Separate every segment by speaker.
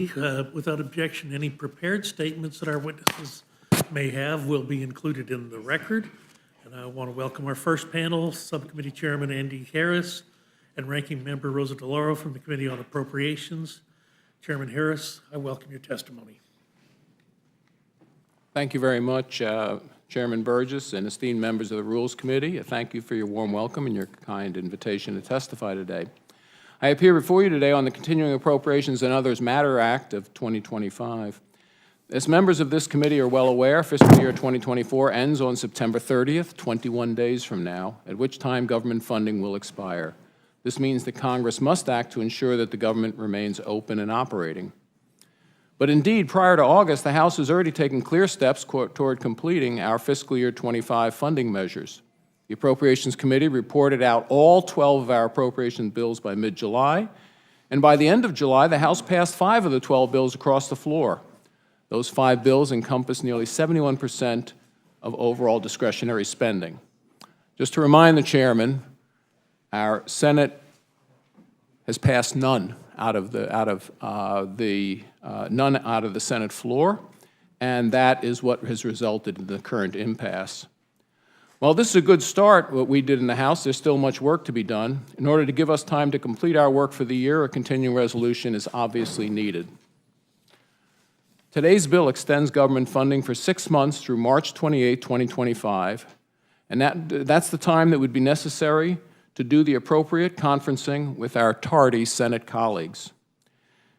Speaker 1: Without objection, any prepared statements that our witnesses may have will be included in the record. And I want to welcome our first panel, Subcommittee Chairman Andy Harris and Ranking Member Rosa DeLauro from the Committee on Appropriations. Chairman Harris, I welcome your testimony.
Speaker 2: Thank you very much, Chairman Burgess and esteemed members of the Rules Committee. Thank you for your warm welcome and your kind invitation to testify today. I appear before you today on the Continuing Appropriations and Others Matter Act of 2025. As members of this committee are well aware, fiscal year 2024 ends on September 30th, 21 days from now, at which time government funding will expire. This means that Congress must act to ensure that the government remains open and operating. But indeed, prior to August, the House has already taken clear steps toward completing our fiscal year 25 funding measures. The Appropriations Committee reported out all 12 of our appropriation bills by mid-July, and by the end of July, the House passed 5 of the 12 bills across the floor. Those 5 bills encompass nearly 71% of overall discretionary spending. Just to remind the Chairman, our Senate has passed none out of the Senate floor, and that is what has resulted in the current impasse. While this is a good start, what we did in the House, there's still much work to be done. In order to give us time to complete our work for the year, a continuing resolution is obviously needed. Today's bill extends government funding for 6 months through March 28, 2025, and that's the time that would be necessary to do the appropriate conferencing with our tardy Senate colleagues.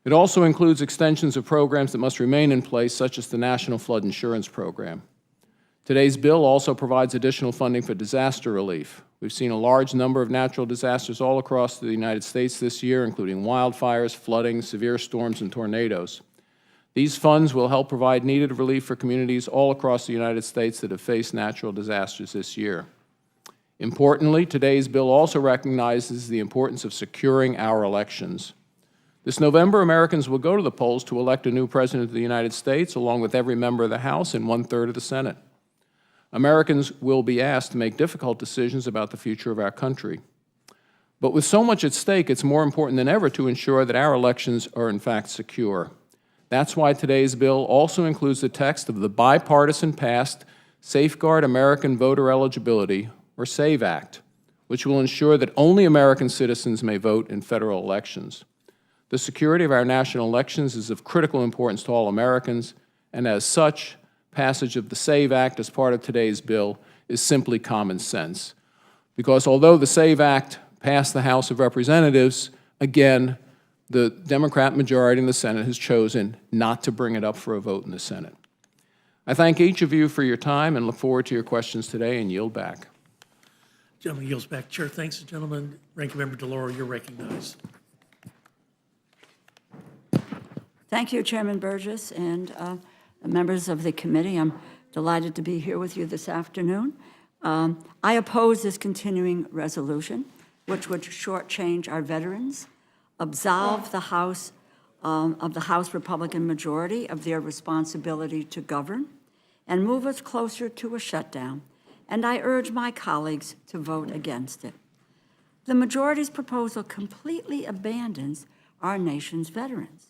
Speaker 2: It also includes extensions of programs that must remain in place, such as the National Flood Insurance Program. Today's bill also provides additional funding for disaster relief. We've seen a large number of natural disasters all across the United States this year, including wildfires, flooding, severe storms, and tornadoes. These funds will help provide needed relief for communities all across the United States that have faced natural disasters this year. Importantly, today's bill also recognizes the importance of securing our elections. This November, Americans will go to the polls to elect a new President of the United States, along with every member of the House and 1/3 of the Senate. Americans will be asked to make difficult decisions about the future of our country. But with so much at stake, it's more important than ever to ensure that our elections are in fact secure. That's why today's bill also includes the text of the bipartisan passed Safeguard American Voter Eligibility, or SAVE Act, which will ensure that only American citizens may vote in federal elections. The security of our national elections is of critical importance to all Americans, and as such, passage of the SAVE Act as part of today's bill is simply common sense. Because although the SAVE Act passed the House of Representatives, again, the Democrat majority in the Senate has chosen not to bring it up for a vote in the Senate. I thank each of you for your time and look forward to your questions today and yield back.
Speaker 1: Gentleman yields back. Chair, thanks, gentlemen. Ranking Member DeLauro, you're recognized.
Speaker 3: Thank you, Chairman Burgess, and members of the committee. I'm delighted to be here with you this afternoon. I oppose this continuing resolution, which would shortchange our veterans, absolve the House Republican majority of their responsibility to govern, and move us closer to a shutdown. And I urge my colleagues to vote against it. The majority's proposal completely abandons our nation's veterans.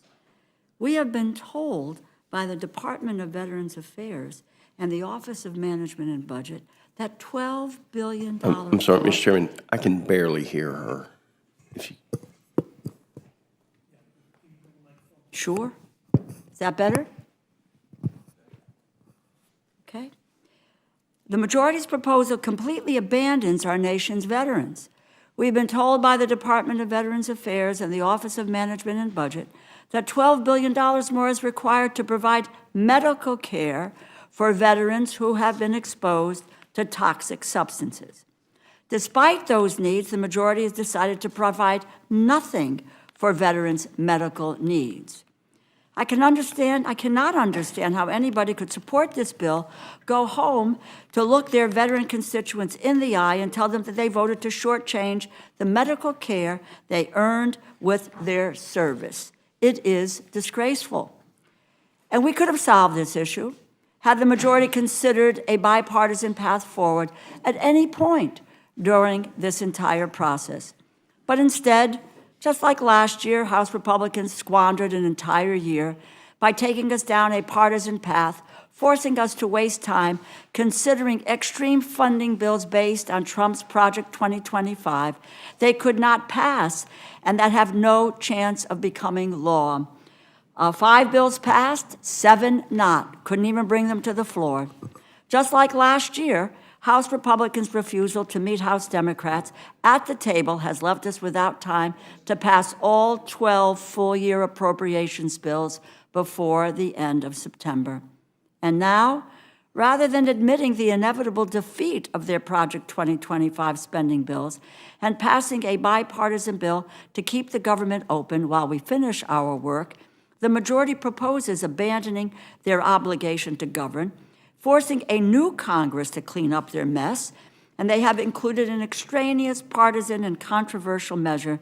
Speaker 3: We have been told by the Department of Veterans Affairs and the Office of Management and Budget that $12 billion...
Speaker 4: I'm sorry, Mr. Chairman, I can barely hear her.
Speaker 3: Sure? Is that better? Okay. The majority's proposal completely abandons our nation's veterans. We've been told by the Department of Veterans Affairs and the Office of Management and Budget that $12 billion more is required to provide medical care for veterans who have been exposed to toxic substances. Despite those needs, the majority has decided to provide nothing for veterans' medical needs. I cannot understand how anybody could support this bill, go home to look their veteran constituents in the eye and tell them that they voted to shortchange the medical care they earned with their service. It is disgraceful. And we could have solved this issue had the majority considered a bipartisan path forward at any point during this entire process. But instead, Just like last year, House Republicans squandered an entire year by taking us down a partisan path, forcing us to waste time considering extreme funding bills based on Trump's Project 2025 they could not pass and that have no chance of becoming law. 5 bills passed, 7 not. Couldn't even bring them to the floor. Just like last year, House Republicans' refusal to meet House Democrats at the table has left us without time to pass all 12 full-year appropriations bills before the end of September. And now, rather than admitting the inevitable defeat of their Project 2025 spending bills and passing a bipartisan bill to keep the government open while we finish our work, the majority proposes abandoning their obligation to govern, forcing a new Congress to clean up their mess, and they have included an extraneous, partisan, and controversial measure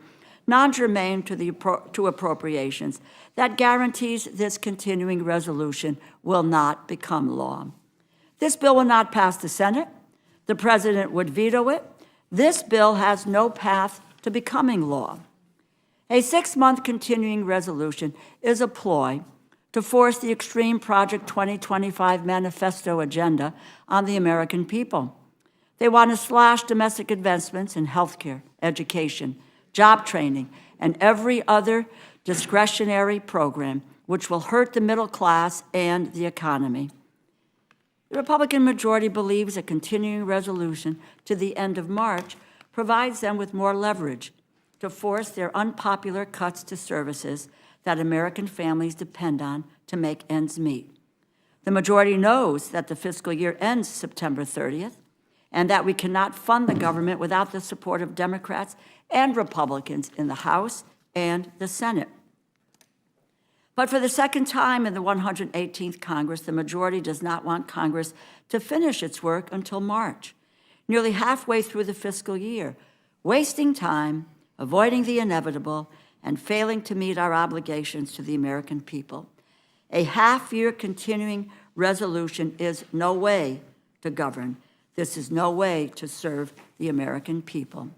Speaker 3: non-germane to appropriations that guarantees this continuing resolution will not become law. This bill will not pass the Senate. The president would veto it. This bill has no path to becoming law. A 6-month continuing resolution is a ploy to force the extreme Project 2025 manifesto agenda on the American people. They want to slash domestic investments in healthcare, education, job training, and every other discretionary program, which will hurt the middle class and the economy. The Republican majority believes a continuing resolution to the end of March provides them with more leverage to force their unpopular cuts to services that American families depend on to make ends meet. The majority knows that the fiscal year ends September 30th and that we cannot fund the government without the support of Democrats and Republicans in the House and the Senate. But for the second time in the 118th Congress, the majority does not want Congress to finish its work until March, nearly halfway through the fiscal year, wasting time, avoiding the inevitable, and failing to meet our obligations to the American people. A half-year continuing resolution is no way to govern. This is no way to serve the American people.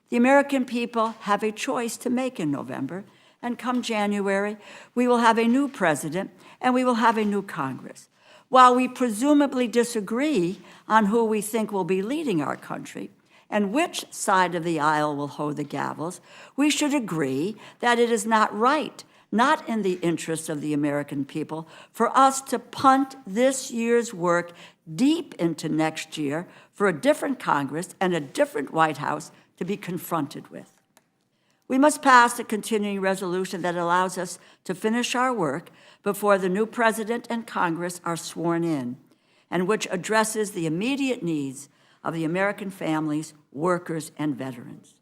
Speaker 3: The American people have a choice to make in November, and come January, we will have a new president and we will have a new Congress. While we presumably disagree on who we think will be leading our country, and which side of the aisle will hold the gavels, we should agree that it is not right, not in the interest of the American people, for us to punt this year's work deep into next year for a different Congress and a different White House to be confronted with. We must pass a continuing resolution that allows us to finish our work before the new president and Congress are sworn in, and which addresses the immediate needs of the American families, workers, and veterans.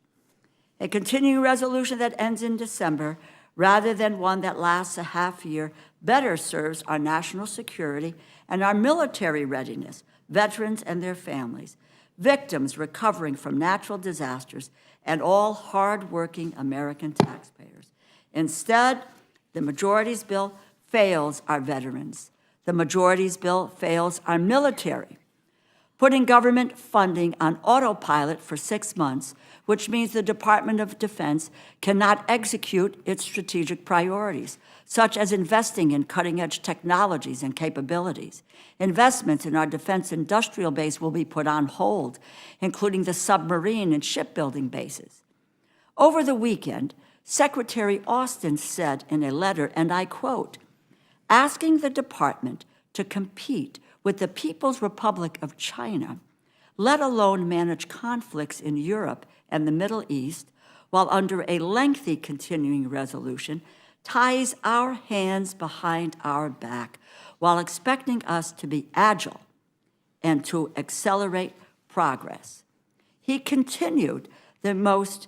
Speaker 3: A continuing resolution that ends in December, rather than one that lasts a half year, better serves our national security and our military readiness, veterans and their families, victims recovering from natural disasters, and all hard-working American taxpayers. Instead, the majority's bill fails our veterans. The majority's bill fails our military, putting government funding on autopilot for 6 months, which means the Department of Defense cannot execute its strategic priorities, such as investing in cutting-edge technologies and capabilities. Investments in our defense industrial base will be put on hold, including the submarine and shipbuilding bases. Over the weekend, Secretary Austin said in a letter, and I quote, "Asking the department to compete with the People's Republic of China, let alone manage conflicts in Europe and the Middle East, while under a lengthy continuing resolution, ties our hands behind our back while expecting us to be agile and to accelerate progress." He continued, the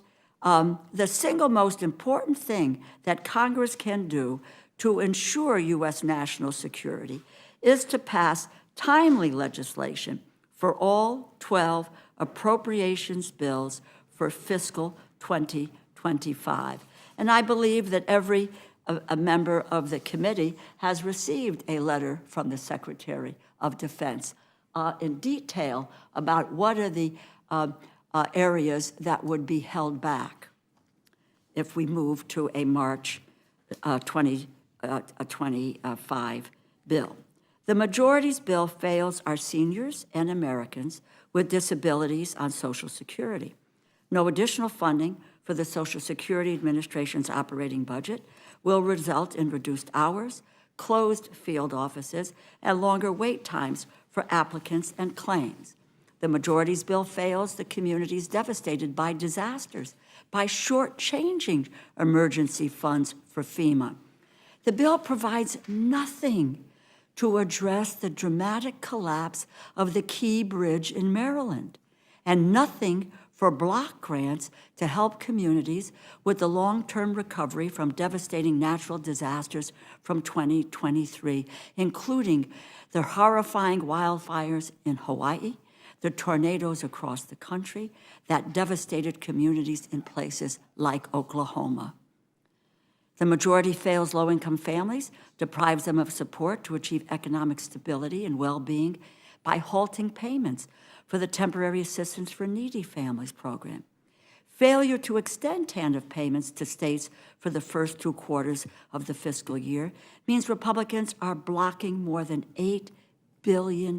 Speaker 3: single most important thing that Congress can do to ensure U.S. national security is to pass timely legislation for all 12 appropriations bills for fiscal 2025. And I believe that every a member of the committee has received a letter from the Secretary of Defense in detail about what are the areas that would be held back if we move to a March 2025 bill. The majority's bill fails our seniors and Americans with disabilities on Social Security. No additional funding for the Social Security Administration's operating budget will result in reduced hours, closed field offices, and longer wait times for applicants and claims. The majority's bill fails the communities devastated by disasters by shortchanging emergency funds for FEMA. The bill provides nothing to address the dramatic collapse of the Key Bridge in Maryland, and nothing for block grants to help communities with the long-term recovery from devastating natural disasters from 2023, including the horrifying wildfires in Hawaii, the tornadoes across the country that devastated communities in places like Oklahoma. The majority fails low-income families, deprives them of support to achieve economic stability and well-being by halting payments for the Temporary Assistance for Needy Families program. Failure to extend TANF payments to states for the first 2 quarters of the fiscal year means Republicans are blocking more than $8 billion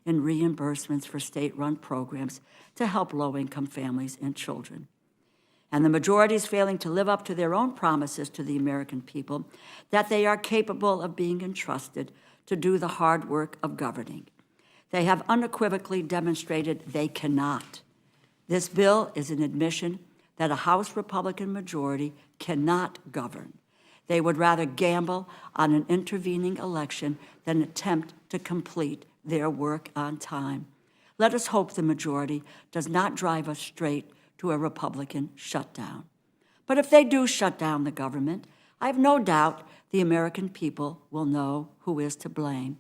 Speaker 3: in reimbursements for state-run programs to help low-income families and children. And the majority is failing to live up to their own promises to the American people that they are capable of being entrusted to do the hard work of governing. They have unequivocally demonstrated they cannot. This bill is an admission that a House Republican majority cannot govern. They would rather gamble on an intervening election than attempt to complete their work on time. Let us hope the majority does not drive us straight to a Republican shutdown. But if they do shut down the government, I have no doubt the American people will know who is to blame.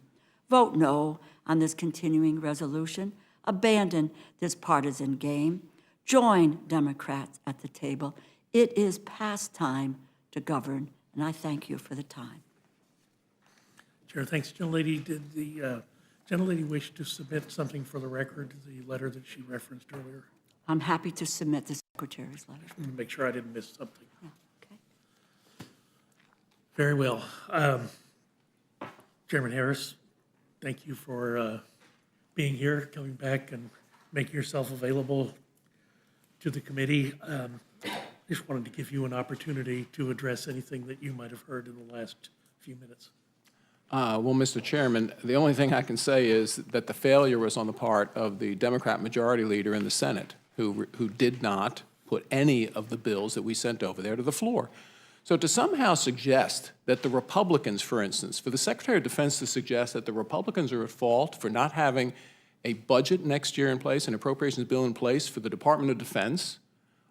Speaker 3: Vote no on this continuing resolution. Abandon this partisan game. Join Democrats at the table. It is past time to govern, and I thank you for the time.
Speaker 1: Chair, thanks, gentlelady. Did the gentlelady wish to submit something for the record, the letter that she referenced earlier?
Speaker 3: I'm happy to submit the Secretary's letter.
Speaker 1: Let me make sure I didn't miss something.
Speaker 3: Yeah, okay.
Speaker 1: Very well. Chairman Harris, thank you for being here, coming back and making yourself available to the committee. Just wanted to give you an opportunity to address anything that you might have heard in the last few minutes.
Speaker 2: Well, Mr. Chairman, the only thing I can say is that the failure was on the part of the Democrat Majority Leader in the Senate, who did not put any of the bills that we sent over there to the floor. So to somehow suggest that the Republicans, for instance, for the Secretary of Defense to suggest that the Republicans are at fault for not having a budget next year in place, an appropriations bill in place for the Department of Defense,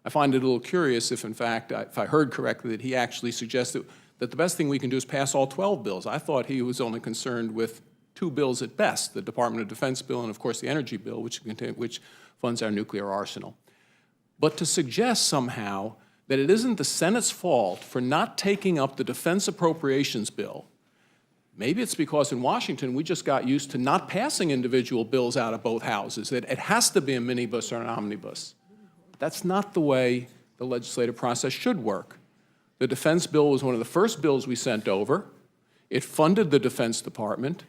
Speaker 2: I find it a little curious if, in fact, if I heard correctly, that he actually suggested that the best thing we can do is pass all 12 bills. I thought he was only concerned with 2 bills at best, the Department of Defense bill and, of course, the energy bill, which funds our nuclear arsenal. But to suggest somehow that it isn't the Senate's fault for not taking up the defense appropriations bill, maybe it's because in Washington we just got used to not passing individual bills out of both houses, that it has to be a minibus or an omnibus. That's not the way the legislative process should work. The defense bill was one of the first bills we sent over. It funded the Defense Department,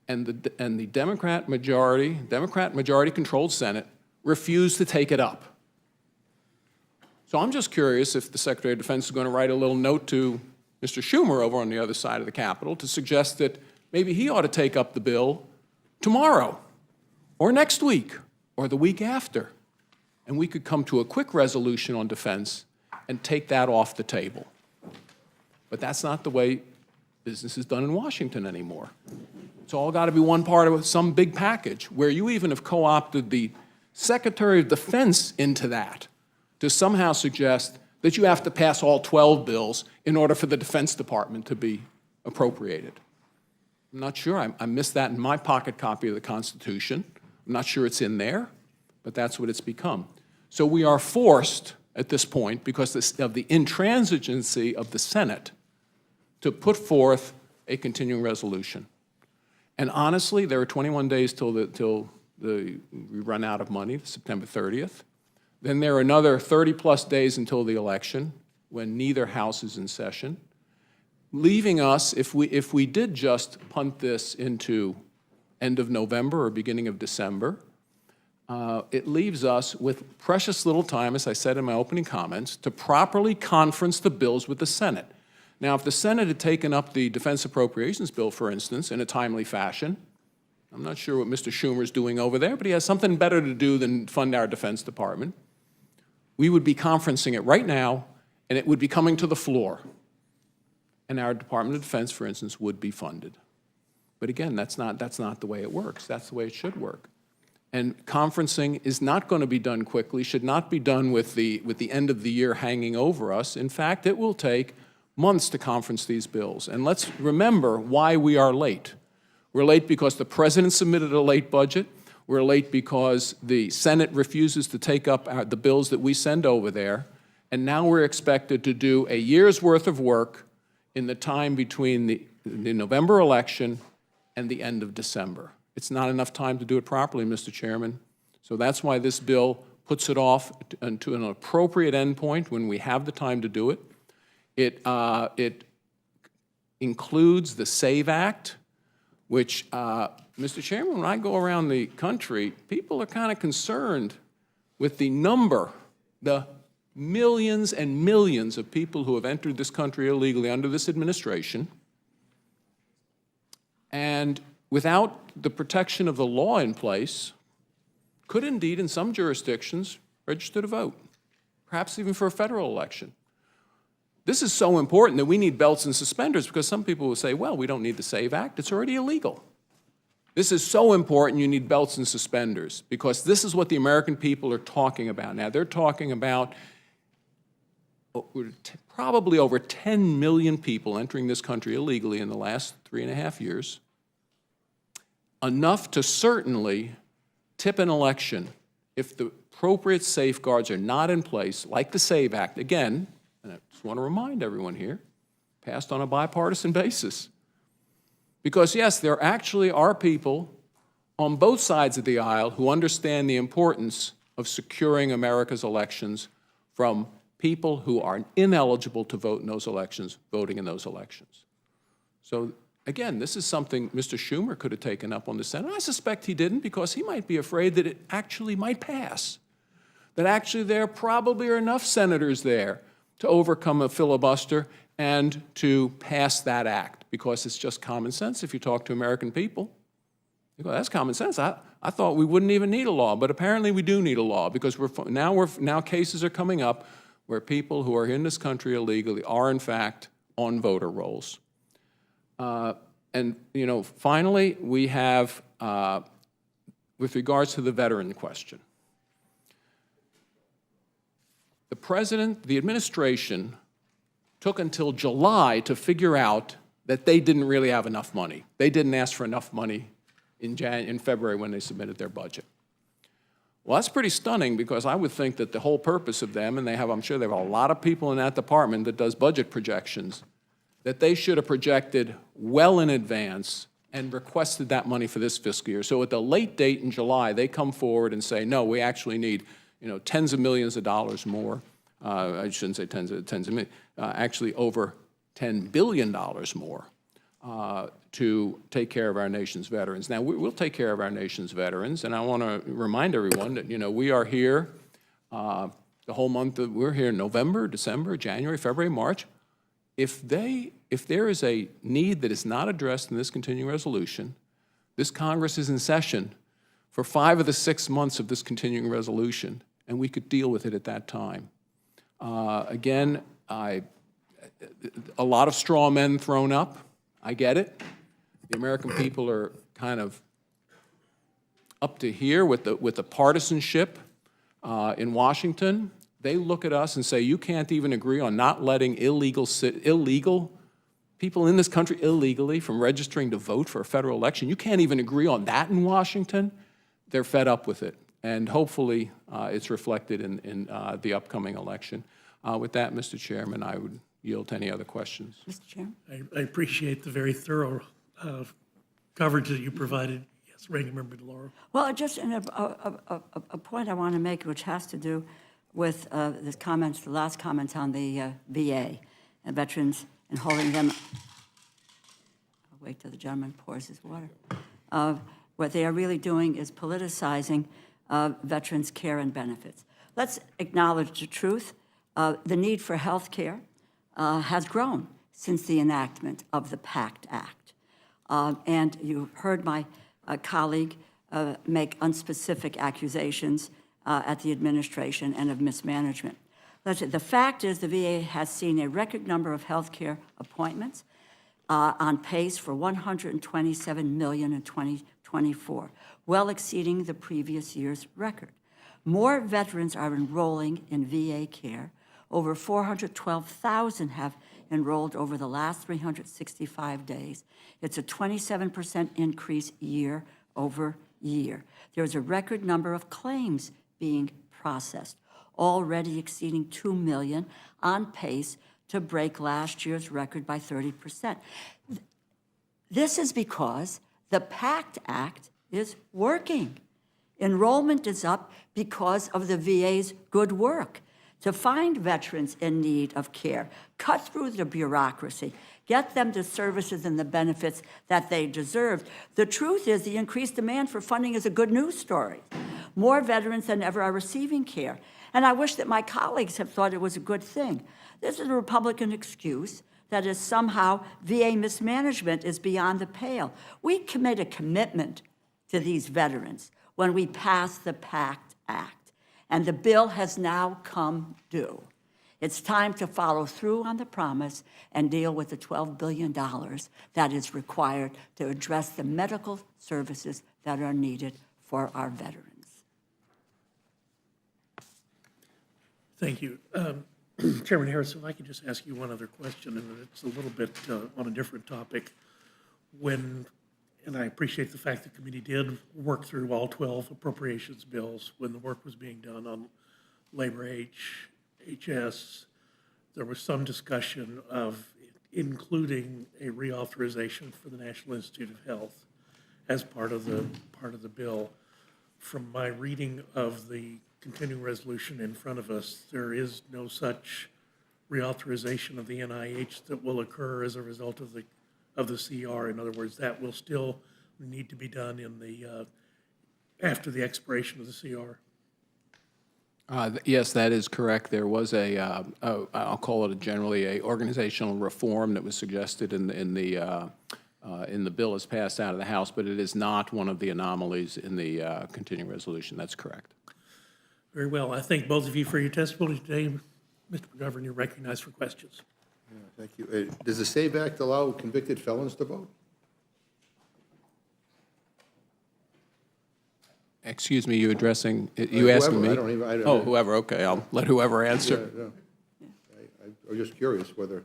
Speaker 2: and the Democrat majority-controlled Senate refused to take it up. So I'm just curious if the Secretary of Defense is going to write a little note to Mr. Schumer over on the other side of the Capitol to suggest that maybe he ought to take up the bill tomorrow, or next week, or the week after, and we could come to a quick resolution on defense and take that off the table. But that's not the way business is done in Washington anymore. It's all got to be one part of some big package where you even have co-opted the Secretary of Defense into that to somehow suggest that you have to pass all 12 bills in order for the Defense Department to be appropriated. I'm not sure. I missed that in my pocket copy of the Constitution. I'm not sure it's in there, but that's what it's become. So we are forced at this point, because of the intransigency of the Senate, to put forth a continuing resolution. And honestly, there are 21 days till we run out of money, September 30th. Then there are another 30-plus days until the election. when neither house is in session, leaving us, if we did just punt this into end of November or beginning of December, it leaves us with precious little time, as I said in my opening comments, to properly conference the bills with the Senate. Now, if the Senate had taken up the defense appropriations bill, for instance, in a timely fashion, I'm not sure what Mr. Schumer's doing over there, but he has something better to do than fund our Defense Department. We would be conferencing it right now, and it would be coming to the floor. And our Department of Defense, for instance, would be funded. But again, that's not the way it works. That's the way it should work. And conferencing is not going to be done quickly, should not be done with the end of the year hanging over us. In fact, it will take months to conference these bills. And let's remember why we are late. We're late because the President submitted a late budget. We're late because the Senate refuses to take up the bills that we send over there. And now we're expected to do a year's worth of work in the time between the November election and the end of December. It's not enough time to do it properly, Mr. Chairman. So that's why this bill puts it off to an appropriate endpoint when we have the time to do it. It includes the SAVE Act, which, Mr. Chairman, when I go around the country, people are kind of concerned with the number, the millions and millions of people who have entered this country illegally under this administration. And without the protection of the law in place, could indeed, in some jurisdictions, register to vote, perhaps even for a federal election. This is so important that we need belts and suspenders, because some people will say, well, we don't need the SAVE Act, it's already illegal. This is so important you need belts and suspenders, because this is what the American people are talking about now. They're talking about probably over 10 million people entering this country illegally in the last 3.5 years. Enough to certainly tip an election if the appropriate safeguards are not in place, like the SAVE Act. Again, and I just want to remind everyone here, passed on a bipartisan basis. Because yes, there actually are people on both sides of the aisle who understand the importance of securing America's elections from people who are ineligible to vote in those elections, voting in those elections. So again, this is something Mr. Schumer could have taken up on the Senate. I suspect he didn't, because he might be afraid that it actually might pass. That actually there probably are enough senators there to overcome a filibuster and to pass that act, because it's just common sense. If you talk to American people, you go, that's common sense. I thought we wouldn't even need a law, but apparently we do need a law, because now cases are coming up where people who are in this country illegally are in fact on voter rolls. And finally, we have, with regards to the veteran question, the President, the administration, took until July to figure out that they didn't really have enough money. They didn't ask for enough money in February when they submitted their budget. Well, that's pretty stunning, because I would think that the whole purpose of them, and I'm sure they have a lot of people in that department that does budget projections, that they should have projected well in advance and requested that money for this fiscal year. So at the late date in July, they come forward and say, no, we actually need tens of millions of dollars more. I shouldn't say tens of millions, actually over $10 billion more to take care of our nation's veterans. Now, we'll take care of our nation's veterans, and I want to remind everyone that, we are here the whole month. We're here in November, December, January, February, March. If there is a need that is not addressed in this continuing resolution, this Congress is in session for 5 of the 6 months of this continuing resolution, and we could deal with it at that time. Again, a lot of straw men thrown up. I get it. The American people are kind of up to here with the partisanship in Washington. They look at us and say, you can't even agree on not letting illegal people in this country illegally from registering to vote for a federal election. You can't even agree on that in Washington. They're fed up with it. And hopefully it's reflected in the upcoming election. With that, Mr. Chairman, I would yield to any other questions.
Speaker 3: Mr. Chairman?
Speaker 1: I appreciate the very thorough coverage that you provided. Yes, Ranking Member DeLauro.
Speaker 3: Well, just a point I want to make, which has to do with the comments, the last comments on the VA and veterans and holding them. I'll wait till the gentleman pours his water. What they are really doing is politicizing veterans' care and benefits. Let's acknowledge the truth. The need for health care has grown since the enactment of the PACT Act. And you heard my colleague make unspecific accusations at the administration and of mismanagement. The fact is the VA has seen a record number of health care appointments on pace for 127 million in 2024, well exceeding the previous year's record. More veterans are enrolling in VA care. Over 412,000 have enrolled over the last 365 days. It's a 27% increase year over year. There's a record number of claims being processed, already exceeding 2 million, on pace to break last year's record by 30%. This is because the PACT Act is working. Enrollment is up because of the VA's good work to find veterans in need of care, cut through the bureaucracy, get them the services and the benefits that they deserve. The truth is the increased demand for funding is a good news story. More veterans than ever are receiving care. And I wish that my colleagues have thought it was a good thing. This is a Republican excuse that is somehow VA mismanagement is beyond the pale. We made a commitment to these veterans when we passed the PACT Act, and the bill has now come due. It's time to follow through on the promise and deal with the $12 billion that is required to address the medical services that are needed for our veterans.
Speaker 1: Thank you. Chairman Harris, if I could just ask you one other question, and it's a little bit on a different topic. And I appreciate the fact the committee did work through all 12 appropriations bills when the work was being done on Labor HS. There was some discussion of including a reauthorization for the National Institute of Health as part of the bill. From my reading of the continuing resolution in front of us, there is no such reauthorization of the NIH that will occur as a result of the CR. In other words, that will still need to be done in the after the expiration of the CR.
Speaker 2: Yes, that is correct. There was I'll call it generally a organizational reform that was suggested in the bill as passed out of the House, but it is not one of the anomalies in the continuing resolution. That's correct.
Speaker 1: Very well. I thank both of you for your testimony today. Mr. McGovern, you're recognized for questions.
Speaker 5: Yeah, thank you. Does the SAVE Act allow convicted felons to vote?
Speaker 2: Excuse me, you addressing, you asking me?
Speaker 5: I don't even.
Speaker 2: Oh, whoever, okay, I'll let whoever answer.
Speaker 5: Yeah. I was just curious whether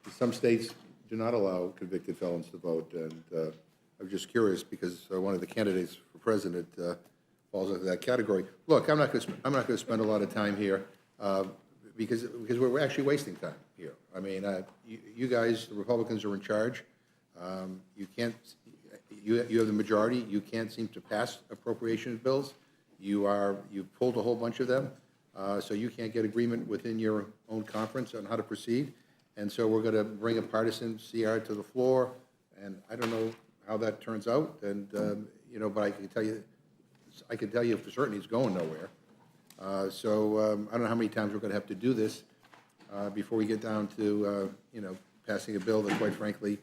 Speaker 5: some states do not allow convicted felons to vote, and I was just curious because one of the candidates for president falls into that category. Look, I'm not going to spend a lot of time here because we're actually wasting time here. I mean, you guys, the Republicans, are in charge. You can't. You have the majority. You can't seem to pass appropriations bills. You've pulled a whole bunch of them, so you can't get agreement within your own conference on how to proceed. And so we're going to bring a partisan CR to the floor, and I don't know how that turns out. And but I can tell you for certain it's going nowhere. I don't know how many times we're going to have to do this before we get down to passing a bill that, quite frankly,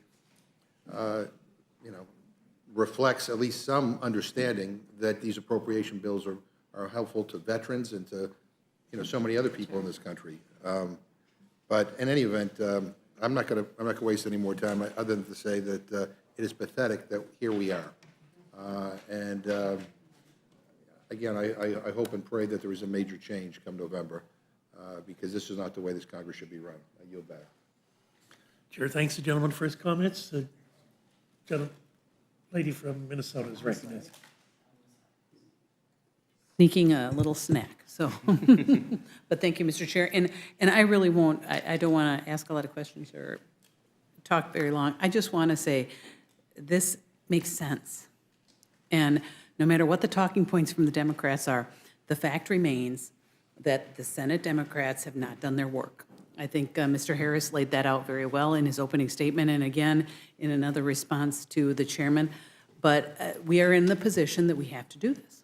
Speaker 5: reflects at least some understanding that these appropriation bills are helpful to veterans and to so many other people in this country. But in any event, I'm not going to waste any more time other than to say that it is pathetic that here we are. Again, I hope and pray that there is a major change come November because this is not the way this Congress should be run. I yield back.
Speaker 1: Chair thanks the gentleman for his comments. The lady from Minnesota is recognized.
Speaker 6: Sneaking a little snack, so. But thank you, Mr. Chair. And I really won't, I don't want to ask a lot of questions or talk very long. I just want to say this makes sense. And no matter what the talking points from the Democrats are, the fact remains that the Senate Democrats have not done their work. I think Mr. Harris laid that out very well in his opening statement and again in another response to the chairman. But we are in the position that we have to do this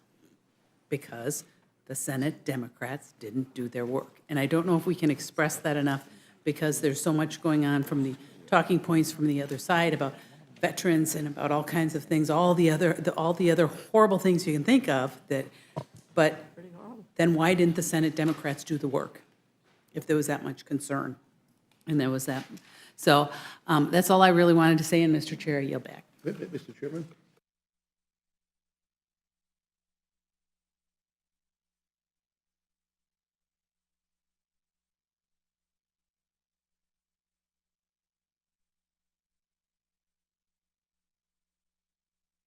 Speaker 6: because the Senate Democrats didn't do their work. And I don't know if we can express that enough because there's so much going on from the talking points from the other side about veterans and about all kinds of things, all the other horrible things you can think of that, but then why didn't the Senate Democrats do the work if there was that much concern? And there was that. So that's all I really wanted to say, and Mr. Chair, I yield back.
Speaker 5: Mr. Chairman?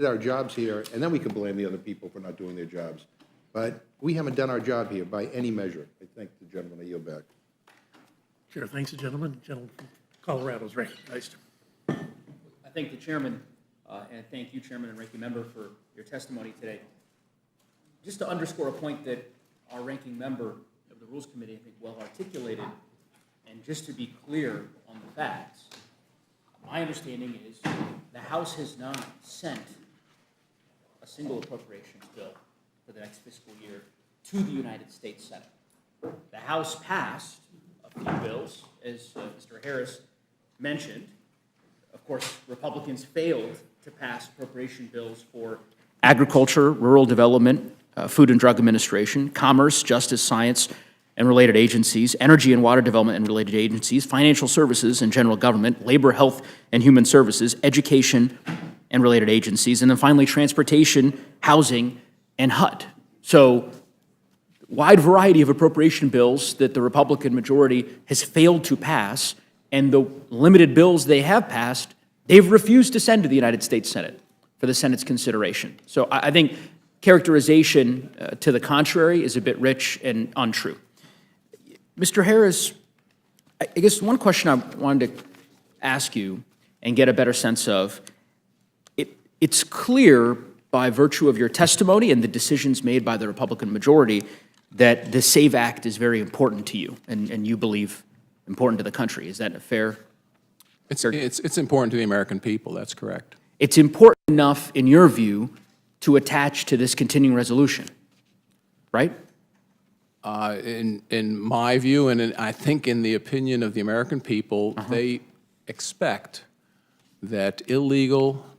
Speaker 5: Our jobs here, and then we can blame the other people for not doing their jobs. But we haven't done our job here by any measure. I thank the gentleman. I yield back.
Speaker 1: Chair, thanks, the gentleman. The gentleman from Colorado is recognized.
Speaker 7: I thank the chairman, and thank you, Chairman and Ranking Member, for your testimony today. Just to underscore a point that our ranking member of the Rules Committee, I think, well articulated, and just to be clear on the facts, my understanding is the House has not sent a single appropriations bill for the next fiscal year to the United States Senate. The House passed a few bills, as Mr. Harris mentioned. Of course, Republicans failed to pass appropriation bills for agriculture, rural development, Food and Drug Administration, commerce, justice, science, and related agencies, energy and water development and related agencies, financial services and general government, labor, health, and human services, education and related agencies, and then finally transportation, housing, and HUD. So, wide variety of appropriation bills that the Republican majority has failed to pass, and the limited bills they have passed, they've refused to send to the United States Senate for the Senate's consideration. So I think characterization to the contrary is a bit rich and untrue. Mr. Harris, I guess one question I wanted to ask you and get a better sense of, it's clear by virtue of your testimony and the decisions made by the Republican majority that the SAVE Act is very important to you and you believe important to the country. Is that a fair?
Speaker 2: It's important to the American people, that's correct.
Speaker 7: It's important enough, in your view, to attach to this continuing resolution, right?
Speaker 2: In my view, and I think in the opinion of the American people, they expect that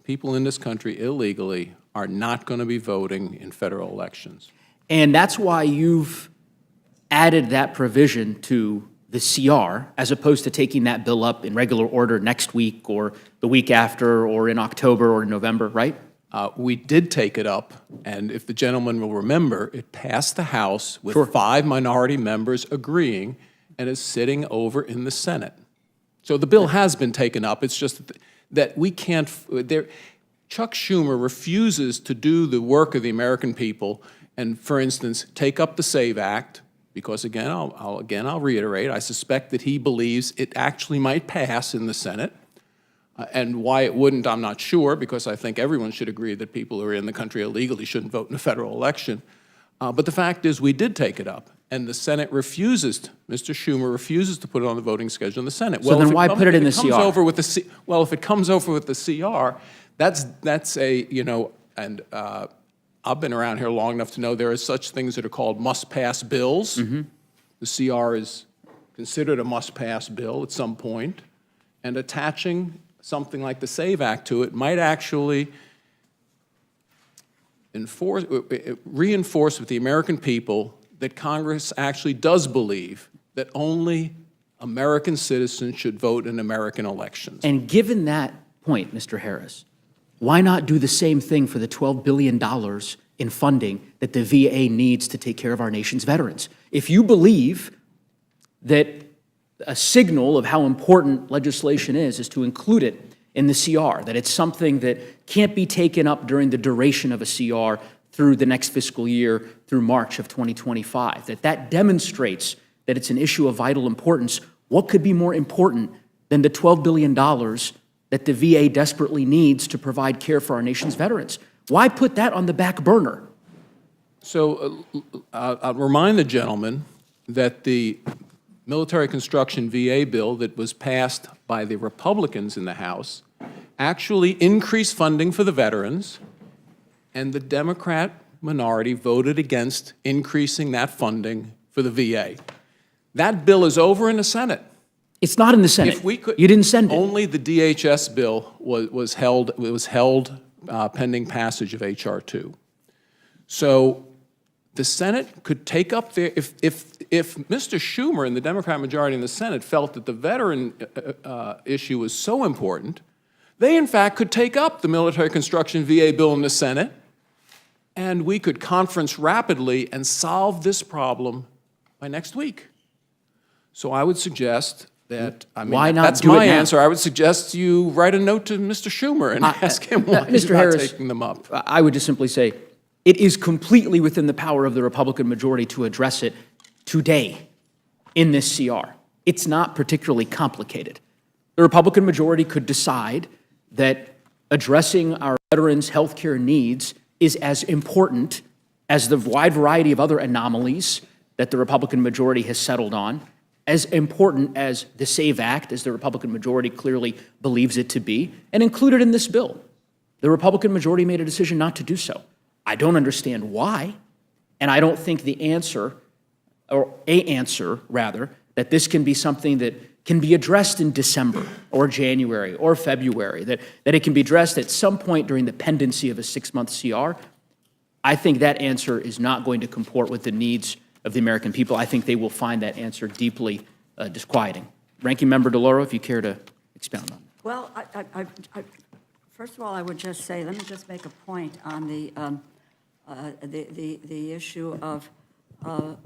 Speaker 2: people in this country illegally are not going to be voting in federal elections.
Speaker 7: And that's why you've added that provision to the CR, as opposed to taking that bill up in regular order next week or the week after or in October or November, right?
Speaker 2: We did take it up, and if the gentleman will remember, it passed the House with 5 minority members agreeing and is sitting over in the Senate. So the bill has been taken up. It's just that we can't, Chuck Schumer refuses to do the work of the American people and, for instance, take up the SAVE Act, because again, I'll reiterate, I suspect that he believes it actually might pass in the Senate. And why it wouldn't, I'm not sure, because I think everyone should agree that people who are in the country illegally shouldn't vote in a federal election. But the fact is, we did take it up, and the Senate Mr. Schumer refuses to put it on the voting schedule in the Senate.
Speaker 7: So then why put it in the CR?
Speaker 2: Well, if it comes over with the CR, that's a, and I've been around here long enough to know there are such things that are called must-pass bills. The CR is considered a must-pass bill at some point, and attaching something like the SAVE Act to it might actually reinforce with the American people that Congress actually does believe that only American citizens should vote in American elections.
Speaker 7: And given that point, Mr. Harris, why not do the same thing for the $12 billion in funding that the VA needs to take care of our nation's veterans? If you believe that a signal of how important legislation is to include it in the CR, that it's something that can't be taken up during the duration of a CR through the next fiscal year, through March of 2025, that demonstrates that it's an issue of vital importance. What could be more important than the $12 billion that the VA desperately needs to provide care for our nation's veterans? Why put that on the back burner?
Speaker 2: So I'll remind the gentleman that the military construction VA bill that was passed by the Republicans in the House actually increased funding for the veterans, and the Democrat minority voted against increasing that funding for the VA. That bill is over in the Senate.
Speaker 8: It's not in the Senate.
Speaker 2: If we could,
Speaker 8: You didn't send it.
Speaker 2: Only the DHS bill was held pending passage of H.R. 2. So the Senate could take up their, if Mr. Schumer and the Democrat majority in the Senate felt that the veteran issue was so important, they in fact could take up the military construction VA bill in the Senate, and we could conference rapidly and solve this problem by next week. So I would suggest that, I mean,
Speaker 8: Why not
Speaker 2: that's
Speaker 8: do it
Speaker 2: my
Speaker 8: now?
Speaker 2: answer. I would suggest you write a note to Mr. Schumer and ask him why he's
Speaker 8: Mr.
Speaker 2: not
Speaker 8: Harris,
Speaker 2: taking them up.
Speaker 8: I would just simply say, it is completely within the power of the Republican majority to address it today in this CR. It's not particularly complicated. The Republican majority could decide that addressing our veterans' health care needs is as important as the wide variety of other anomalies that the Republican majority has settled on, as important as the SAVE Act, as the Republican majority clearly believes it to be, and included in this bill. The Republican majority made a decision not to do so. I don't understand why, and I don't think the answer, or a answer, rather, that this can be something that can be addressed in December or January or February, that it can be addressed at some point during the pendency of a 6-month CR. I think that answer is not going to comport with the needs of the American people. I think they will find that answer deeply disquieting. Ranking Member DeLauro, if you care to expound on that.
Speaker 3: Well, first of all, I would just say, let me just make a point on the issue of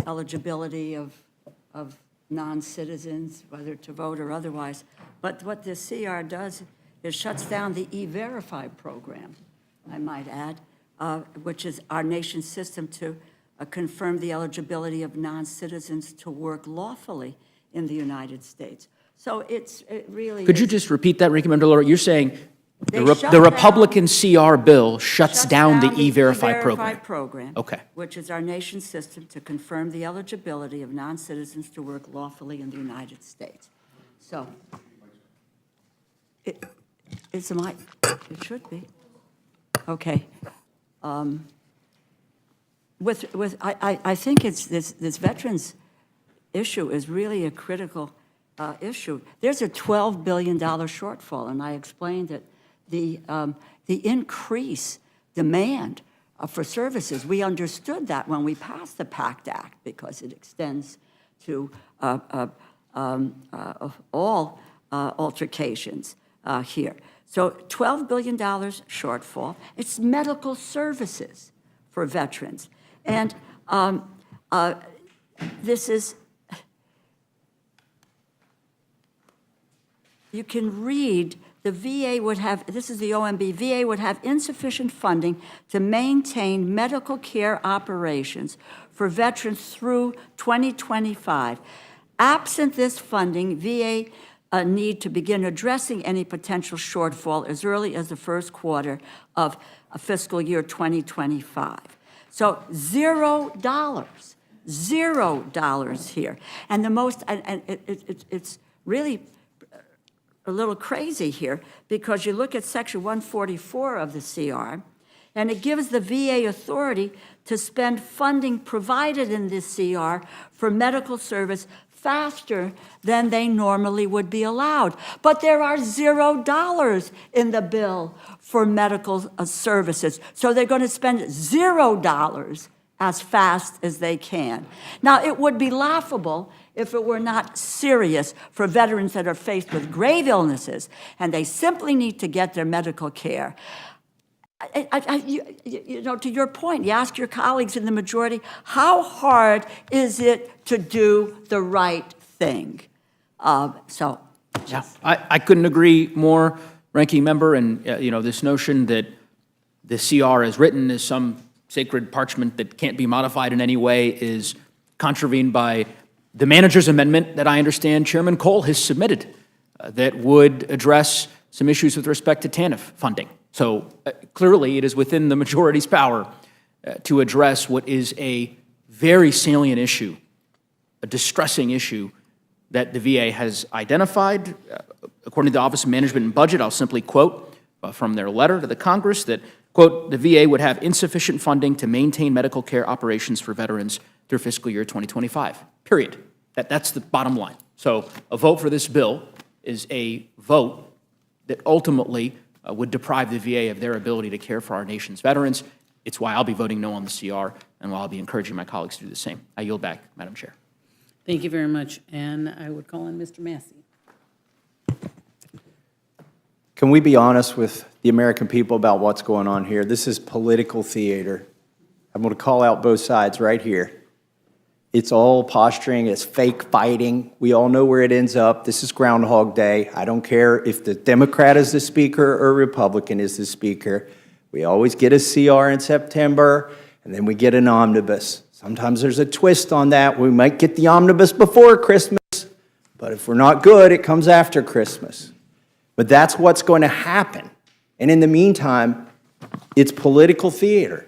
Speaker 3: eligibility of non-citizens, whether to vote or otherwise. But what this CR does is shuts down the E-Verify program, I might add, which is our nation's system to confirm the eligibility of non-citizens to work lawfully in the United States. So it really
Speaker 8: Could you
Speaker 3: is-
Speaker 8: just repeat that, Ranking Member DeLauro? You're saying
Speaker 3: They
Speaker 8: the
Speaker 3: shut down-
Speaker 8: Republican CR bill shuts down the E-Verify
Speaker 3: E-Verify
Speaker 8: program.
Speaker 3: program,
Speaker 8: Okay.
Speaker 3: which is our nation's system to confirm the eligibility of non-citizens to work lawfully in the United States. So, it's a mic. It should be. Okay. I think it's this veterans issue is really a critical issue. There's a $12 billion shortfall, and I explained that the increase demand for services, we understood that when we passed the PACT Act because it extends to all altercations here. So $12 billion shortfall. It's medical services for veterans. And this is, you can read, the VA would have, this is the OMB, VA would have insufficient funding to maintain medical care operations for veterans through 2025. Absent this funding, VA need to begin addressing any potential shortfall as early as the first quarter of fiscal year 2025. So $0 here. And the most, and it's really a little crazy here because you look at section 144 of the CR, and it gives the VA authority to spend funding provided in this CR for medical service faster than they normally would be allowed. But there are $0 in the bill for medical services. So they're going to spend $0 as fast as they can. Now, it would be laughable if it were not serious for veterans that are faced with grave illnesses and they simply need to get their medical care. You know, to your point, you ask your colleagues in the majority, how hard is it to do the right thing?
Speaker 8: Yeah, I couldn't agree more, Ranking Member, and you know, this notion that the CR as written is some sacred parchment that can't be modified in any way is contravened by the manager's amendment that I understand Chairman Cole has submitted that would address some issues with respect to TANF funding. So clearly it is within the majority's power to address what is a very salient issue a distressing issue that the VA has identified. According to the Office of Management and Budget, I'll simply quote from their letter to the Congress that, quote, "The VA would have insufficient funding to maintain medical care operations for veterans through fiscal year 2025, period." That's the bottom line. So a vote for this bill is a vote that ultimately would deprive the VA of their ability to care for our nation's veterans. It's why I'll be voting no on the CR, and why I'll be encouraging my colleagues to do the same. I yield back, Madam Chair.
Speaker 6: Thank you very much, and I would call on Mr. Massey.
Speaker 9: Can we be honest with the American people about what's going on here? This is political theater. I'm going to call out both sides right here. It's all posturing, it's fake fighting. We all know where it ends up. This is Groundhog Day. I don't care if the Democrat is the speaker or Republican is the speaker. We always get a CR in September, and then we get an omnibus. Sometimes there's a twist on that. We might get the omnibus before Christmas, but if we're not good, it comes after Christmas. But that's what's going to happen. And in the meantime, it's political theater.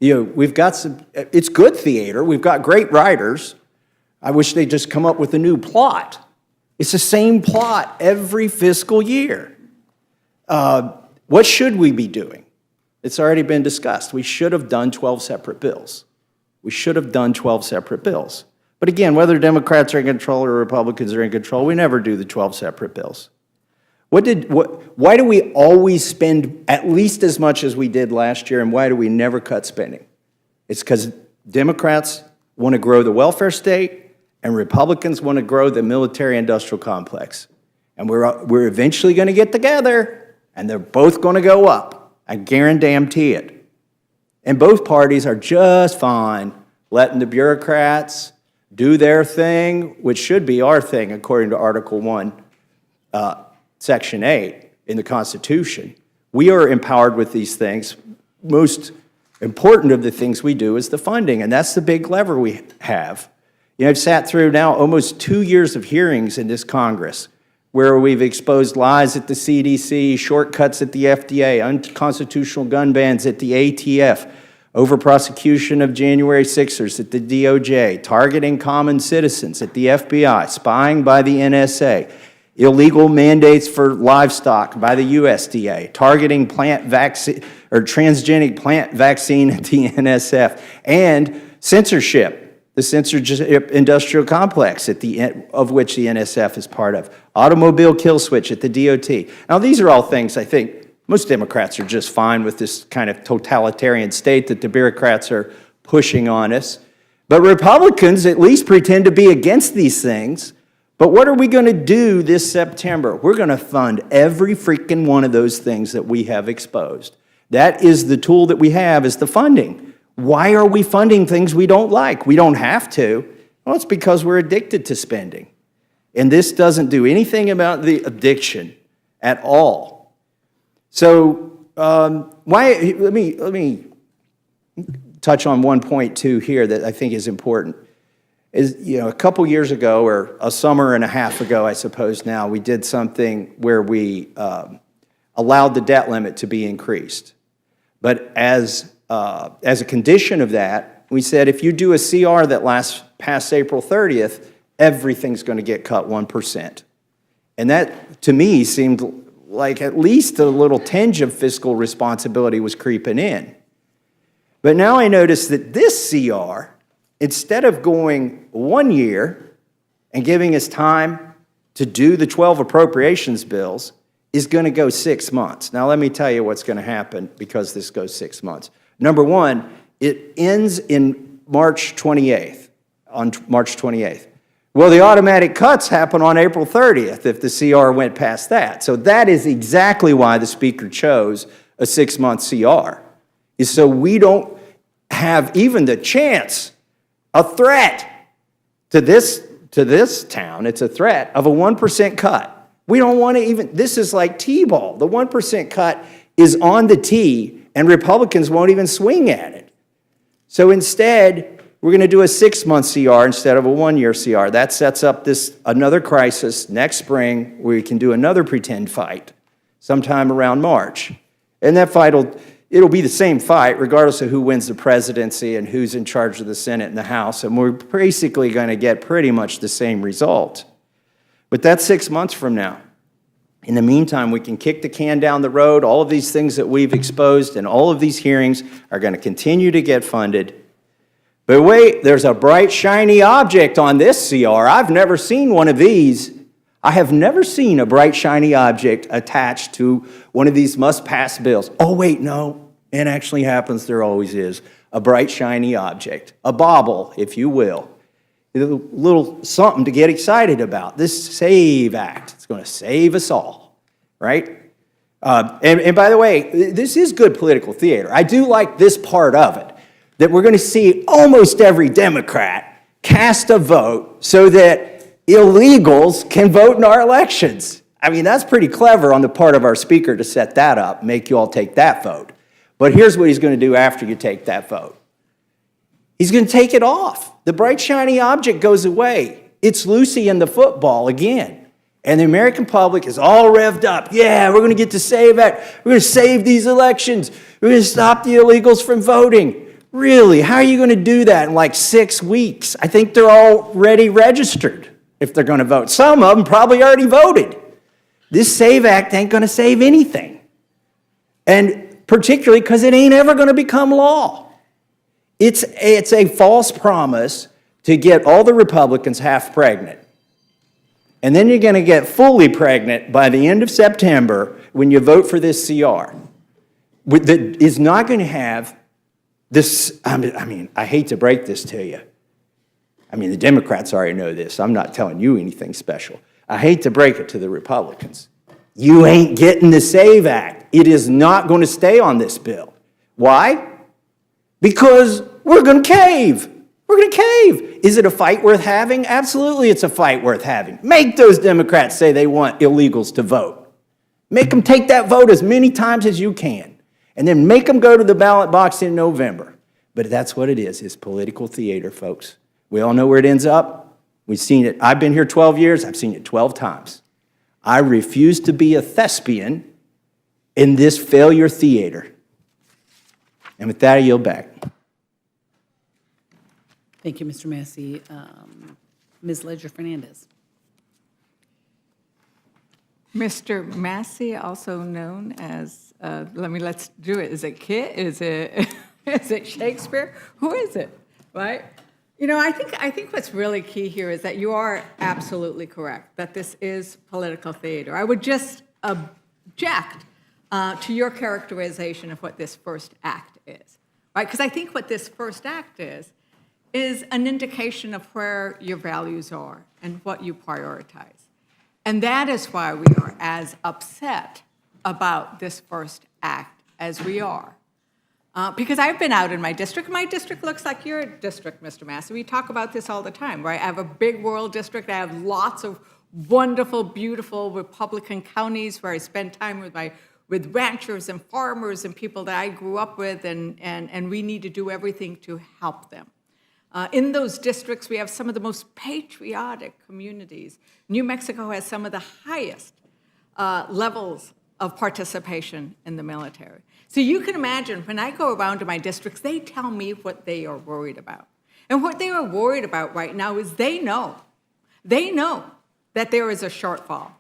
Speaker 9: You know, we've got it's good theater. We've got great writers. I wish they'd just come up with a new plot. It's the same plot every fiscal year. What should we be doing? It's already been discussed. We should have done 12 separate bills. We should have done 12 separate bills. But again, whether Democrats are in control or Republicans are in control, we never do the 12 separate bills. Why do we always spend at least as much as we did last year, and why do we never cut spending? It's because Democrats want to grow the welfare state, and Republicans want to grow the military-industrial complex. And we're eventually going to get together, and they're both going to go up. I guarantee it. And both parties are just fine letting the bureaucrats do their thing, which should be our thing, according to Article 1, Section 8 in the Constitution. We are empowered with these things. Most important of the things we do is the funding, and that's the big lever we have. You know, I've sat through now almost 2 years of hearings in this Congress where we've exposed lies at the CDC, shortcuts at the FDA, unconstitutional gun bans at the ATF, over-prosecution of January 6ers at the DOJ, targeting common citizens at the FBI, spying by the NSA, illegal mandates for livestock by the USDA, targeting plant vaccine or transgenic plant vaccine at the NSF, and censorship, the censorship industrial complex of which the NSF is part of, automobile kill switch at the DOT. Now, these are all things I think most Democrats are just fine with, this kind of totalitarian state that the bureaucrats are pushing on us. But Republicans at least pretend to be against these things. But what are we going to do this September? We're going to fund every freaking one of those things that we have exposed. That is the tool that we have, is the funding. Why are we funding things we don't like? We don't have to. Well, it's because we're addicted to spending. And this doesn't do anything about the addiction at all. So let me touch on one point too here that I think is important. Is, you know, a couple years ago, or a summer and a half ago, I suppose now, we did something where we allowed the debt limit to be increased. But as a condition of that, we said if you do a CR that lasts past April 30th, everything's going to get cut 1%. And that, to me, seemed like at least a little tinge of fiscal responsibility was creeping in. But now I notice that this CR, instead of going 1 year and giving us time to do the 12 appropriations bills, is going to go 6 months. Now, let me tell you what's going to happen because this goes 6 months. Number one, it ends in March 28th, on March 28th. Well, the automatic cuts happen on April 30th if the CR went past that. So that is exactly why the Speaker chose a 6-month CR, is so we don't have even the chance, a threat to this town, it's a threat of a 1% cut. We don't want to even, this is like T-ball. The 1% cut is on the tee, and Republicans won't even swing at it. So instead, we're going to do a 6-month CR instead of a 1-year CR. That sets up another crisis next spring where we can do another pretend fight sometime around March. And that fight will it'll be the same fight regardless of who wins the presidency and who's in charge of the Senate and the House, and we're basically going to get pretty much the same result. But that's 6 months from now. In the meantime, we can kick the can down the road. All of these things that we've exposed and all of these hearings are going to continue to get funded. But wait, there's a bright, shiny object on this CR. I've never seen one of these. I have never seen a bright, shiny object attached to one of these must-pass bills. Oh, wait, no. It actually happens. There always is. A bright, shiny object. A bauble, if you will. A little something to get excited about. This SAVE Act. It's going to save us all, right? And by the way, this is good political theater. I do like this part of it, that we're going to see almost every Democrat cast a vote so that illegals can vote in our elections. I mean, that's pretty clever on the part of our speaker to set that up, make you all take that vote. But here's what he's going to do after you take that vote. He's going to take it off. The bright, shiny object goes away. It's Lucy and the football again. And the American public is all revved up. Yeah, we're going to get to save that. We're going to save these elections. We're going to stop the illegals from voting. Really? How are you going to do that in like 6 weeks? I think they're already registered if they're going to vote. Some of them probably already voted. This SAVE Act ain't going to save anything. And particularly because it ain't ever going to become law. It's a false promise to get all the Republicans half pregnant. And then you're going to get fully pregnant by the end of September when you vote for this CR. That is not going to have this, I mean, I hate to break this to you. I mean, the Democrats already know this. I'm not telling you anything special. I hate to break it to the Republicans. You ain't getting the SAVE Act. It is not going to stay on this bill. Why? Because we're going to cave. We're going to cave. Is it a fight worth having? Absolutely, it's a fight worth having. Make those Democrats say they want illegals to vote. Make them take that vote as many times as you can. And then make them go to the ballot box in November. But that's what it is. It's political theater, folks. We all know where it ends up. We've seen it. I've been here 12 years. I've seen it 12 times. I refuse to be a thespian in this failure theater. And with that, I yield back.
Speaker 6: Thank you, Mr. Massey. Ms. Ledger-Fernandez.
Speaker 10: Mr. Massey, also known as, let's do it. Is it Kit? Is it Shakespeare? Who is it, right? You know, I think what's really key here is that you are absolutely correct, that this is political theater. I would just object to your characterization of what this first act is, right? Because I think what this first act is an indication of where your values are and what you prioritize. And that is why we are as upset about this first act as we are. Because I've been out in my district. My district looks like your district, Mr. Massey. We talk about this all the time, right? I have a big rural district. I have lots of wonderful, beautiful Republican counties where I spend time with ranchers and farmers and people that I grew up with, and we need to do everything to help them. In those districts, we have some of the most patriotic communities. New Mexico has some of the highest levels of participation in the military. So you can imagine, when I go around to my districts, they tell me what they are worried about. And what they are worried about right now is they know that there is a shortfall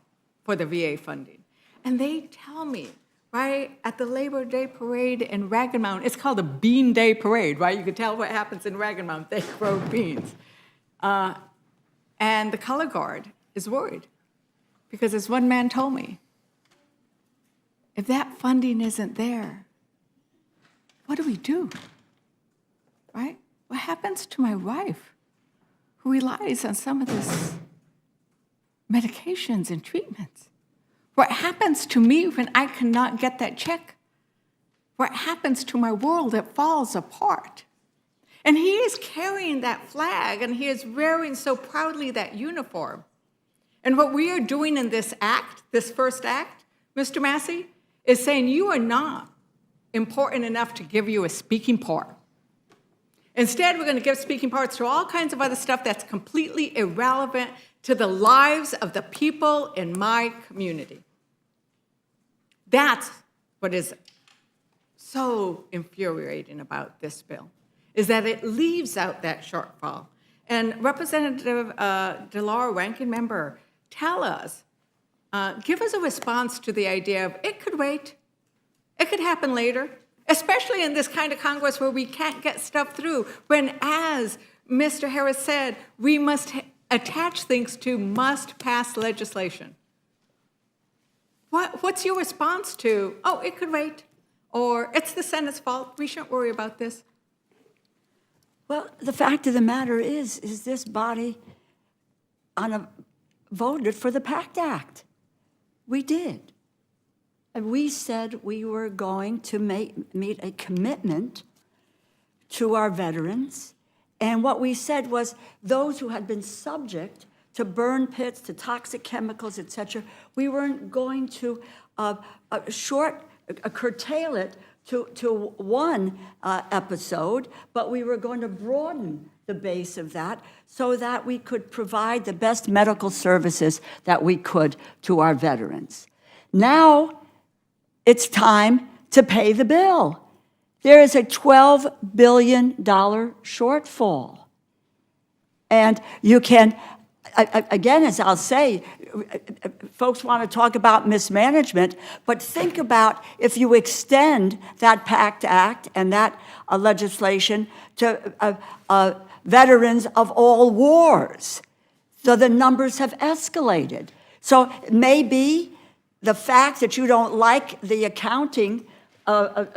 Speaker 10: for the VA funding. And they tell me, right, at the Labor Day parade in Ragged Mountain, it's called a Bean Day Parade, right? You can tell what happens in Ragged Mountain. They grow beans. And the color guard is worried because, as one man told me, if that funding isn't there, what do we do, right? What happens to my wife who relies on some of these medications and treatments? What happens to me when I cannot get that check? What happens to my world that falls apart? And he is carrying that flag, and he is wearing so proudly that uniform. And what we are doing in this act, this first act, Mr. Massey, is saying you are not important enough to give you a speaking part. Instead, we're going to give speaking parts to all kinds of other stuff that's completely irrelevant to the lives of the people in my community. That's what is so infuriating about this bill is that it leaves out that shortfall. And Representative DeLauro, ranking member, tell us, give us a response to the idea of it could wait, it could happen later, especially in this kind of Congress where we can't get stuff through, when, as Mr. Harris said, we must attach things to must-pass legislation. What's your response to, oh, it could wait, or it's the Senate's fault, we shouldn't worry about this?
Speaker 3: Well, the fact of the matter is this body voted for the PACT Act. We did. And we said we were going to meet a commitment to our veterans. And what we said was those who had been subject to burn pits, to toxic chemicals, et cetera, we weren't going to curtail it to one episode, but we were going to broaden the base of that so that we could provide the best medical services that we could to our veterans. Now it's time to pay the bill. There is a $12 billion shortfall. And you can, again, as I'll say, folks want to talk about mismanagement, but think about if you extend that PACT Act and that legislation to veterans of all wars. So the numbers have escalated. So maybe the fact that you don't like the accounting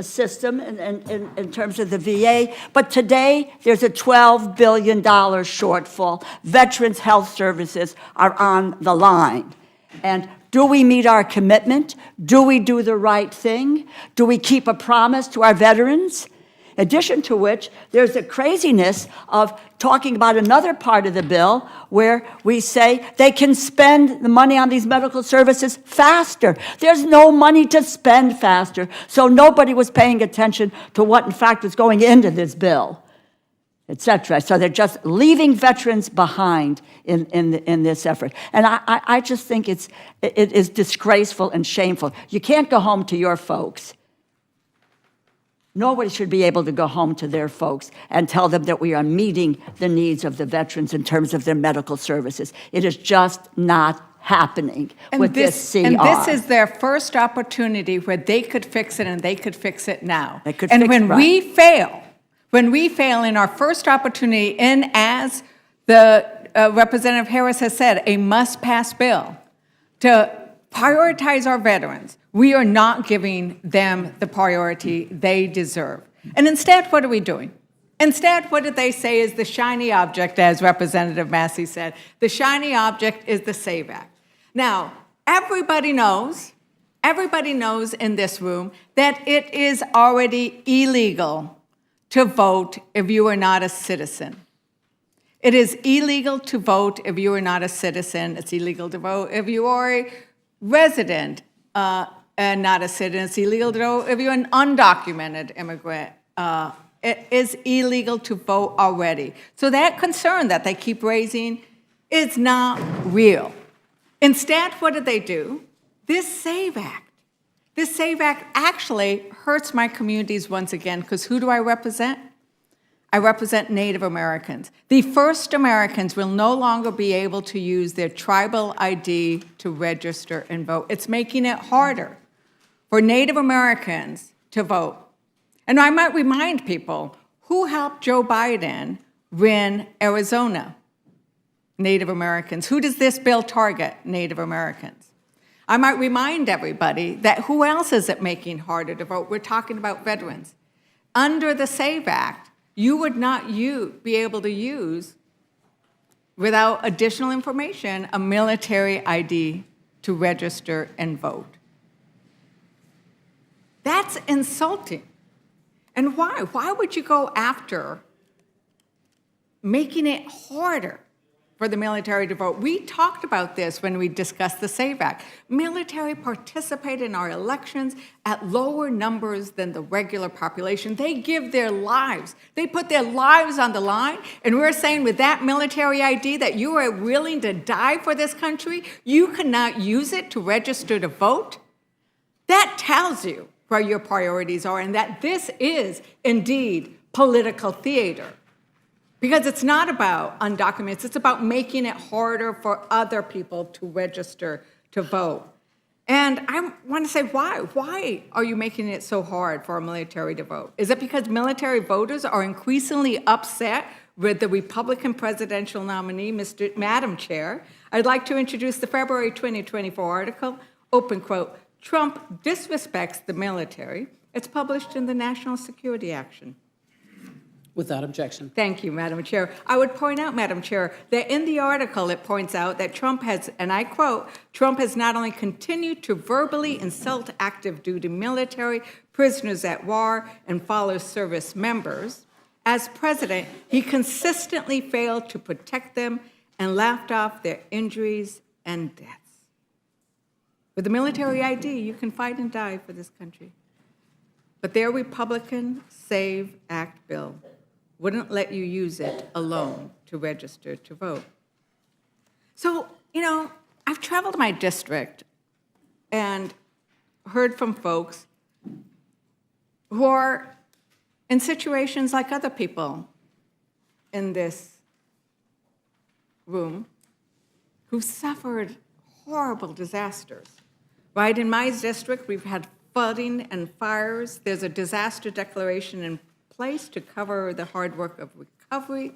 Speaker 3: system in terms of the VA, but today there's a $12 billion shortfall. Veterans Health Services are on the line. And do we meet our commitment? Do we do the right thing? Do we keep a promise to our veterans? In addition to which, there's the craziness of talking about another part of the bill where we say they can spend the money on these medical services faster. There's no money to spend faster, so nobody was paying attention to what, in fact, was going into this bill, et cetera. So they're just leaving veterans behind in this effort. And I just think it is disgraceful and shameful. You can't go home to your folks. Nobody should be able to go home to their folks and tell them that we are meeting the needs of the veterans in terms of their medical services. It is just not happening with this CR.
Speaker 10: And this is their first opportunity where they could fix it, and they could fix it now.
Speaker 3: They could
Speaker 10: and
Speaker 3: fix
Speaker 10: when
Speaker 3: it right.
Speaker 10: when we fail in our first opportunity, and as the Representative Harris has said, a must-pass bill to prioritize our veterans, we are not giving them the priority they deserve. And instead, what are we doing? Instead, what did they say is the shiny object, as Representative Massey said? The shiny object is the SAVE Act. Now, everybody knows in this room that it is already illegal to vote if you are not a citizen. It is illegal to vote if you are not a citizen. It's illegal to vote if you are a resident and not a citizen. It's illegal to vote if you're an undocumented immigrant. It is illegal to vote already. So that concern that they keep raising is not real. Instead, what did they do? This SAVE Act actually hurts my communities once again, because who do I represent? I represent Native Americans. The first Americans will no longer be able to use their tribal ID to register and vote. It's making it harder for Native Americans to vote. And I might remind people, who helped Joe Biden win Arizona? Native Americans. Who does this bill target? Native Americans. I might remind everybody that who else is it making harder to vote? We're talking about veterans. Under the SAVE Act, you would not be able to use, without additional information, a military ID to register and vote. That's insulting. And why? Why would you go after making it harder for the military to vote? We talked about this when we discussed the SAVE Act. Military participate in our elections at lower numbers than the regular population. They give their lives. They put their lives on the line, and we're saying with that military ID that you are willing to die for this country, you cannot use it to register to vote? That tells you where your priorities are, and that this is indeed political theater. Because it's not about undocumented, it's about making it harder for other people to register to vote. And I want to say, why? Why are you making it so hard for our military to vote? Is it because military voters are increasingly upset with the Republican presidential nominee, Madam Chair? I'd like to introduce the February 2024 article, open quote, "Trump disrespects the military." It's published in the National Security Action.
Speaker 6: Without objection.
Speaker 10: Thank you, Madam Chair. I would point out, Madam Chair, that in the article it points out that Trump has, and I quote, "Trump has not only continued to verbally insult active duty military, prisoners at war, and follow service members. As president, he consistently failed to protect them and laughed off their injuries and deaths." With the military ID, you can fight and die for this country. But their Republican SAVE Act bill wouldn't let you use it alone to register to vote. So, I've traveled my district and heard from folks who are in situations like other people in this room who suffered horrible disasters. Right, in my district, we've had flooding and fires. There's a disaster declaration in place to cover the hard work of recovery.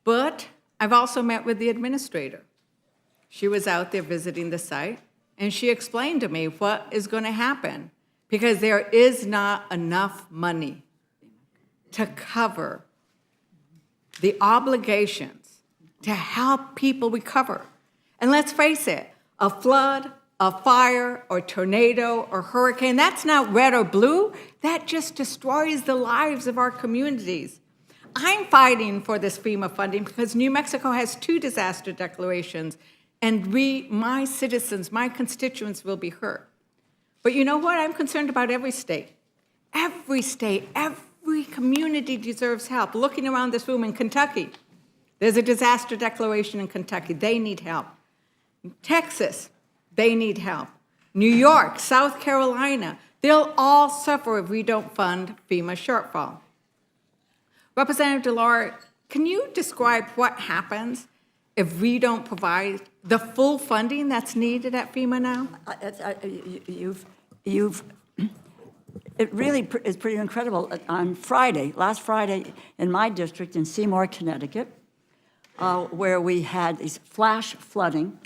Speaker 10: But I've also met with the administrator. She was out there visiting the site, and she explained to me what is going to happen because there is not enough money to cover the obligations to help people recover. And let's face it, a flood, a fire, or tornado, or hurricane, that's not red or blue. That just destroys the lives of our communities. I'm fighting for this FEMA funding because New Mexico has 2 disaster declarations, and my citizens, my constituents will be hurt. But you know what? I'm concerned about every state. Every state, every community deserves help. Looking around this room in Kentucky, there's a disaster declaration in Kentucky. They need help. Texas, they need help. New York, South Carolina, they'll all suffer if we don't fund FEMA shortfall. Representative DeLauro, can you describe what happens if we don't provide the full funding that's needed at FEMA now?
Speaker 3: It really is pretty incredible. On last Friday, in my district in Seymour, Connecticut, where we had these flash flooding,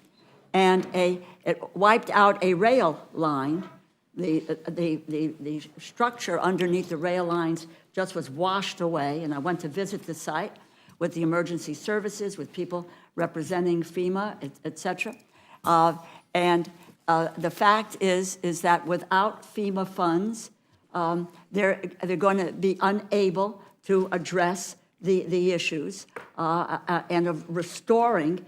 Speaker 3: and it wiped out a rail line. The structure underneath the rail lines just was washed away, and I went to visit the site with the emergency services, with people representing FEMA, et cetera. And the fact is that without FEMA funds, they're going to be unable to address the issues and of restoring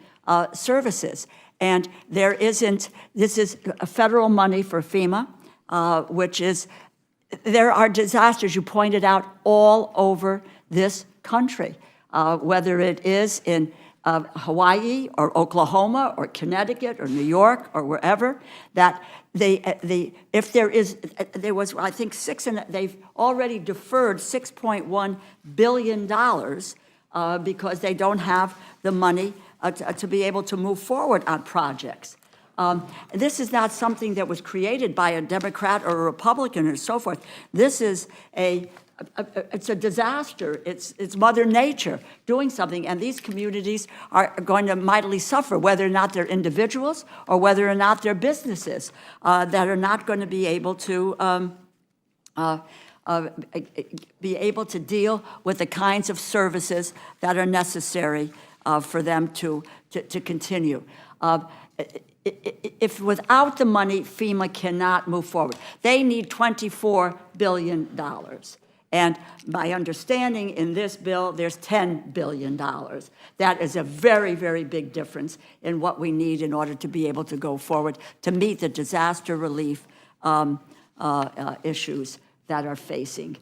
Speaker 3: services. And this is federal money for FEMA, which is, there are disasters, you pointed out, all over this country, whether it is in Hawaii or Oklahoma or Connecticut or New York or wherever, that if there was, I think, they've already deferred $6.1 billion because they don't have the money to be able to move forward on projects. This is not something that was created by a Democrat or a Republican or so forth. This is it's a disaster. It's Mother Nature doing something, and these communities are going to mightily suffer, whether or not they're individuals or whether or not they're businesses that are not going to be able to deal with the kinds of services that are necessary for them to continue. If without the money, FEMA cannot move forward. They need $24 billion. And my understanding in this bill, there's $10 billion. That is a very, very big difference in what we need in order to be able to go forward to meet the disaster relief issues that are facing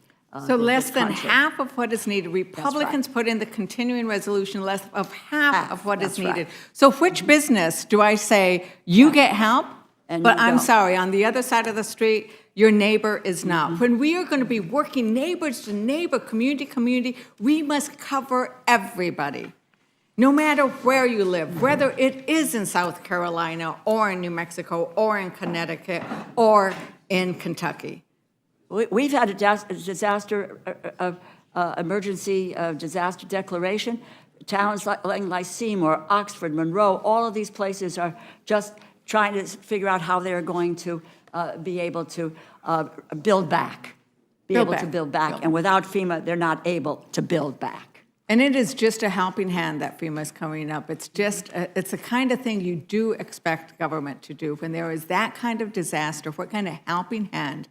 Speaker 10: So less than
Speaker 3: country.
Speaker 10: half of what is needed. Republicans put in the continuing resolution less of half of what is
Speaker 3: That's right.
Speaker 10: needed. So which business do I say, you get help,
Speaker 3: and
Speaker 10: But
Speaker 3: you
Speaker 10: I'm
Speaker 3: don't.
Speaker 10: sorry, on the other side of the street, your neighbor is not. When we are going to be working neighbors to neighbor, community to community, we must cover everybody. No matter where you live, whether it is in South Carolina or in New Mexico or in Connecticut or in Kentucky.
Speaker 3: We've had a disaster, emergency disaster declaration. Towns like Seymour, Oxford, Monroe, all of these places are just trying to figure out how they're going to be able to build back. Build back. And without FEMA, they're not able to build back.
Speaker 10: And it is just a helping hand that FEMA's coming up. It's just, it's the kind of thing you do expect government to do. When there is that kind of disaster, what kind of helping hand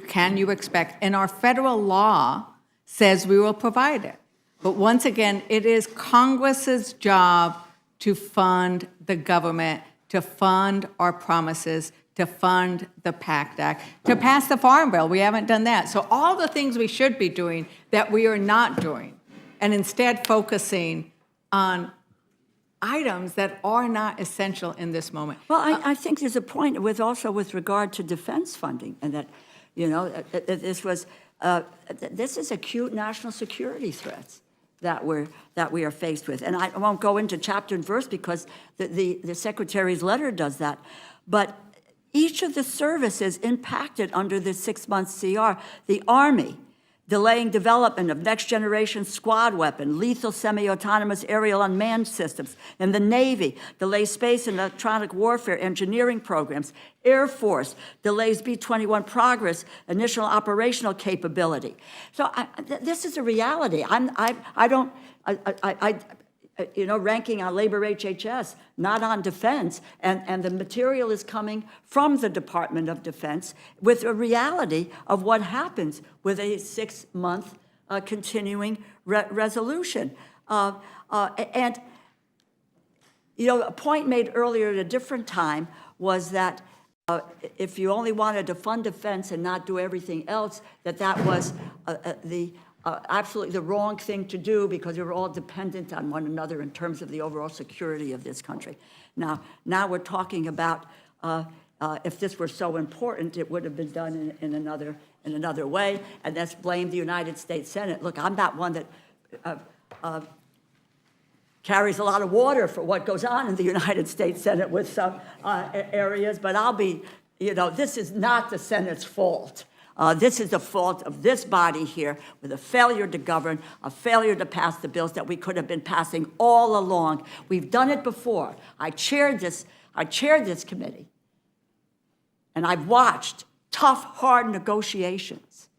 Speaker 10: can you expect? And our federal law says we will provide it. But once again, it is Congress's job to fund the government, to fund our promises, to fund the PACT Act, to pass the Farm Bill. We haven't done that. So all the things we should be doing that we are not doing, and instead focusing on items that are not essential in this moment.
Speaker 3: Well, I think there's a point also with regard to defense funding, and that, this is acute national security threats that we are faced with. And I won't go into chapter and verse because the Secretary's letter does that. But each of the services impacted under the 6-month CR, the Army, delaying development of next-generation squad weapon, lethal semi-autonomous aerial unmanned systems, and the Navy delays space and electronic warfare engineering programs. Air Force delays B-21 progress, initial operational capability. So this is a reality. Ranking on labor HHS, not on defense, and the material is coming from the Department of Defense with a reality of what happens with a 6-month continuing resolution. A point made earlier at a different time was that if you only wanted to fund defense and not do everything else, that was absolutely the wrong thing to do because we were all dependent on one another in terms of the overall security of this country. Now we're talking about if this were so important, it would have been done in another way, and let's blame the United States Senate. Look, I'm not one that carries a lot of water for what goes on in the United States Senate with some areas, but this is not the Senate's fault. This is the fault of this body here with a failure to govern, a failure to pass the bills that we could have been passing all along. We've done it before. I chaired this committee, and I've watched tough, hard negotiations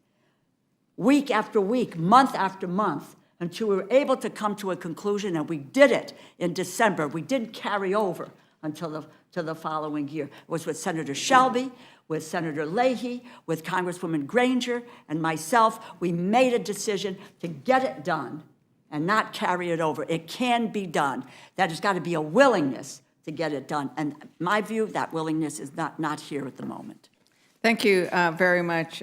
Speaker 3: week after week, month after month, until we were able to come to a conclusion, and we did it in December. We didn't carry over until the following year. It was with Senator Shelby, with Senator Leahy, with Congresswoman Granger, and myself. We made a decision to get it done and not carry it over. It can be done. There's got to be a willingness to get it done. And my view, that willingness is not here at the moment.
Speaker 10: Thank you very much,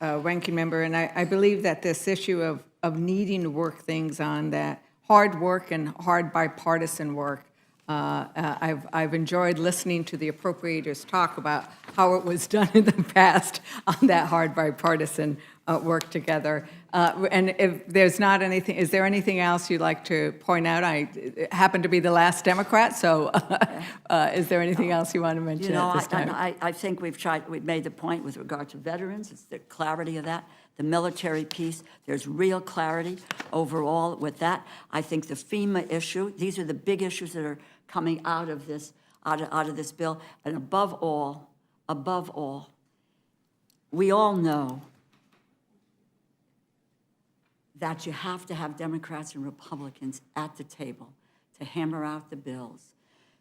Speaker 10: Ranking Member. And I believe that this issue of needing to work things on that hard work and hard bipartisan work, I've enjoyed listening to the appropriators talk about how it was done in the past on that hard bipartisan work together. And if there's not anything, is there anything else you'd like to point out? I happen to be the last Democrat, so is there anything else you want to mention at this time?
Speaker 3: I think we've made the point with regard to veterans. It's the clarity of that. The military piece, there's real clarity overall with that. I think the FEMA issue, these are the big issues that are coming out of this bill. And above all, we all know that you have to have Democrats and Republicans at the table to hammer out the bills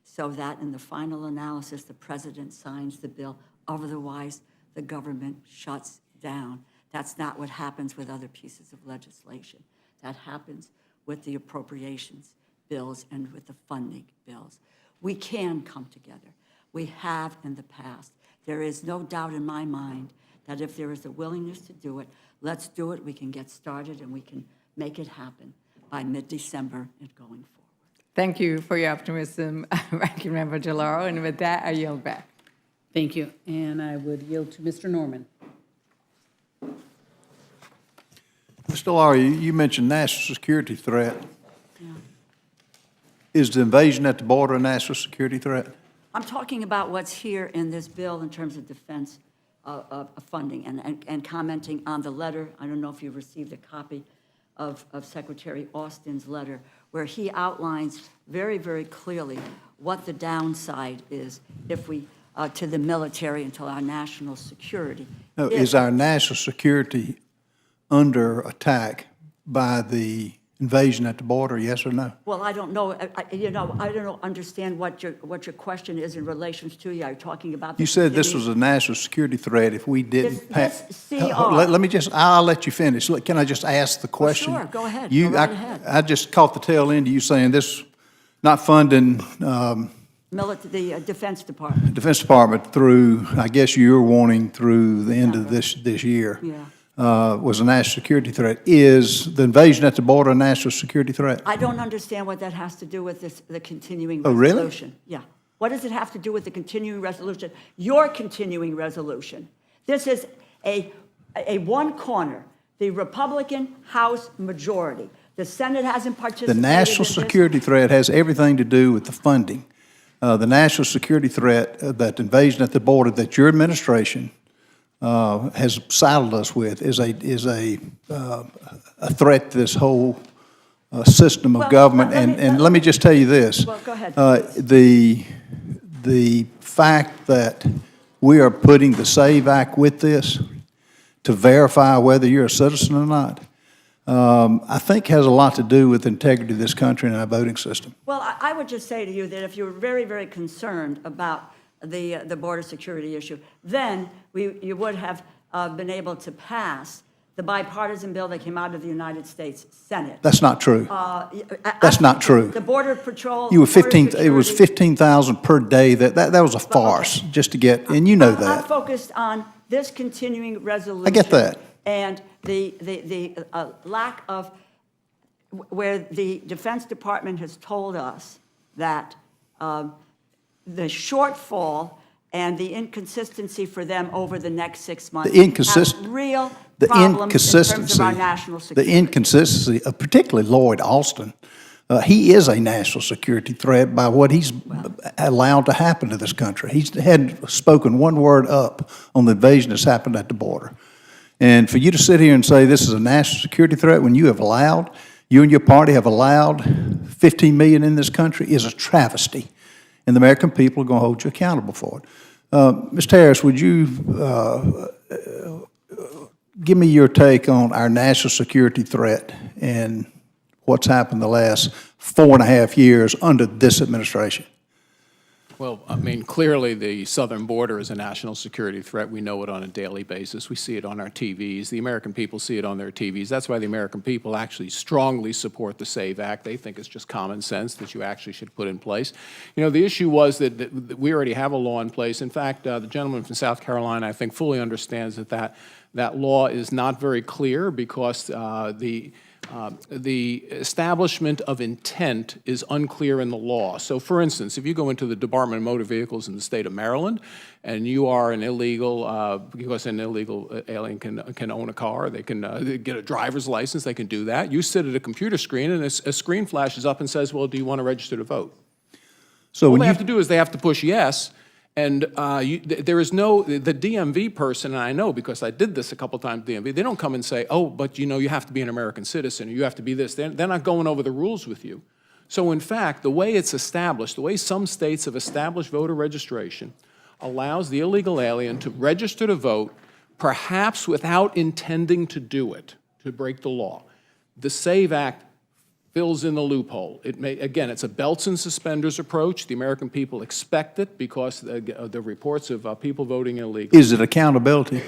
Speaker 3: so that in the final analysis, the president signs the bill. Otherwise, the government shuts down. That's not what happens with other pieces of legislation. That happens with the appropriations bills and with the funding bills. We can come together. We have in the past. There is no doubt in my mind that if there is a willingness to do it, let's do it. We can get started and we can make it happen by mid-December and going forward.
Speaker 10: Thank you for your optimism, Ranking Member DeLauro. And with that, I yield back.
Speaker 6: Thank you. And I would yield to Mr. Norman.
Speaker 11: Mr. Lawyer, you mentioned national security threat. Is the invasion at the border a national security threat?
Speaker 3: I'm talking about what's here in this bill in terms of defense funding and commenting on the letter. I don't know if you've received a copy of Secretary Austin's letter, where he outlines very, very clearly what the downside is if we, to the military and to our national security.
Speaker 11: No, is our national security under attack by the invasion at the border, yes or no?
Speaker 3: Well, I don't know, I don't understand what your question is in relation to. Are you talking about?
Speaker 11: You said this was a national security threat if we didn't pass.
Speaker 3: This CR.
Speaker 11: Let me just, I'll let you finish. Look, can I just ask the question?
Speaker 3: Sure, go ahead.
Speaker 11: You,
Speaker 3: Go right ahead.
Speaker 11: I just caught the tail end of you saying this, not funding
Speaker 3: The Defense Department.
Speaker 11: Defense Department through, I guess you're wanting through the end of this year.
Speaker 3: Yeah.
Speaker 11: Was a national security threat. Is the invasion at the border a national security threat?
Speaker 3: I don't understand what that has to do with the continuing
Speaker 11: Oh, really?
Speaker 3: resolution. Yeah. What does it have to do with the continuing resolution? Your continuing resolution. This is a one corner, the Republican House majority. The Senate hasn't participated
Speaker 11: The national
Speaker 3: in this.
Speaker 11: security threat has everything to do with the funding. The national security threat, that invasion at the border that your administration has saddled us with is a threat to this whole system of
Speaker 3: Well,
Speaker 11: government.
Speaker 3: let me-
Speaker 11: Let me just tell you this.
Speaker 3: Well, go ahead.
Speaker 11: The fact that we are putting the SAVE Act with this to verify whether you're a citizen or not, I think has a lot to do with the integrity of this country and our voting system.
Speaker 3: Well, I would just say to you that if you were very, very concerned about the border security issue, then you would have been able to pass the bipartisan bill that came out of the United States Senate.
Speaker 11: That's not true.
Speaker 3: That's
Speaker 11: not true.
Speaker 3: The Border Patrol.
Speaker 11: You were
Speaker 3: Border
Speaker 11: 15, it was
Speaker 3: Security-
Speaker 11: 15,000 per day. That was a farce, just to get, and you know
Speaker 3: I'm
Speaker 11: that.
Speaker 3: focused on this continuing resolution.
Speaker 11: I get that.
Speaker 3: And the lack of, where the Defense Department has told us that the shortfall and the inconsistency for them over the next 6 months. Have real problems in terms of our national security.
Speaker 11: The inconsistency of particularly Lloyd Austin, he is a national security threat by what he's allowed to happen to this country. He hadn't spoken one word up on the invasion that's happened at the border. And for you to sit here and say this is a national security threat when you and your party have allowed 15 million in this country is a travesty. And the American people are going to hold you accountable for it. Mr. Harris, would you give me your take on our national security threat and what's happened the last 4.5 years under this administration?
Speaker 2: Well, I mean, clearly the southern border is a national security threat. We know it on a daily basis. We see it on our TVs. The American people see it on their TVs. That's why the American people actually strongly support the SAVE Act. They think it's just common sense that you actually should put in place. You know, the issue was that we already have a law in place. In fact, the gentleman from South Carolina, I think, fully understands that law is not very clear because the establishment of intent is unclear in the law. So, for instance, if you go into the Department of Motor Vehicles in the state of Maryland, and you are an illegal, because an illegal alien can own a car, they can get a driver's license, they can do that. You sit at a computer screen, and a screen flashes up and says, well, do you want to register to vote?
Speaker 11: So
Speaker 2: All
Speaker 11: when
Speaker 2: they
Speaker 11: you
Speaker 2: have to do is they have to push yes, and there is no, the DMV person, and I know because I did this a couple times, DMV, they don't come and say, oh, but you know, you have to be an American citizen, or you have to be this. They're not going over the rules with you. So in fact, the way it's established, the way some states have established voter registration, allows the illegal alien to register to vote, perhaps without intending to do it, to break the law. The SAVE Act fills in the loophole. Again, it's a belts and suspenders approach. The American people expect it because the reports of people voting illegally.
Speaker 11: Is it accountability?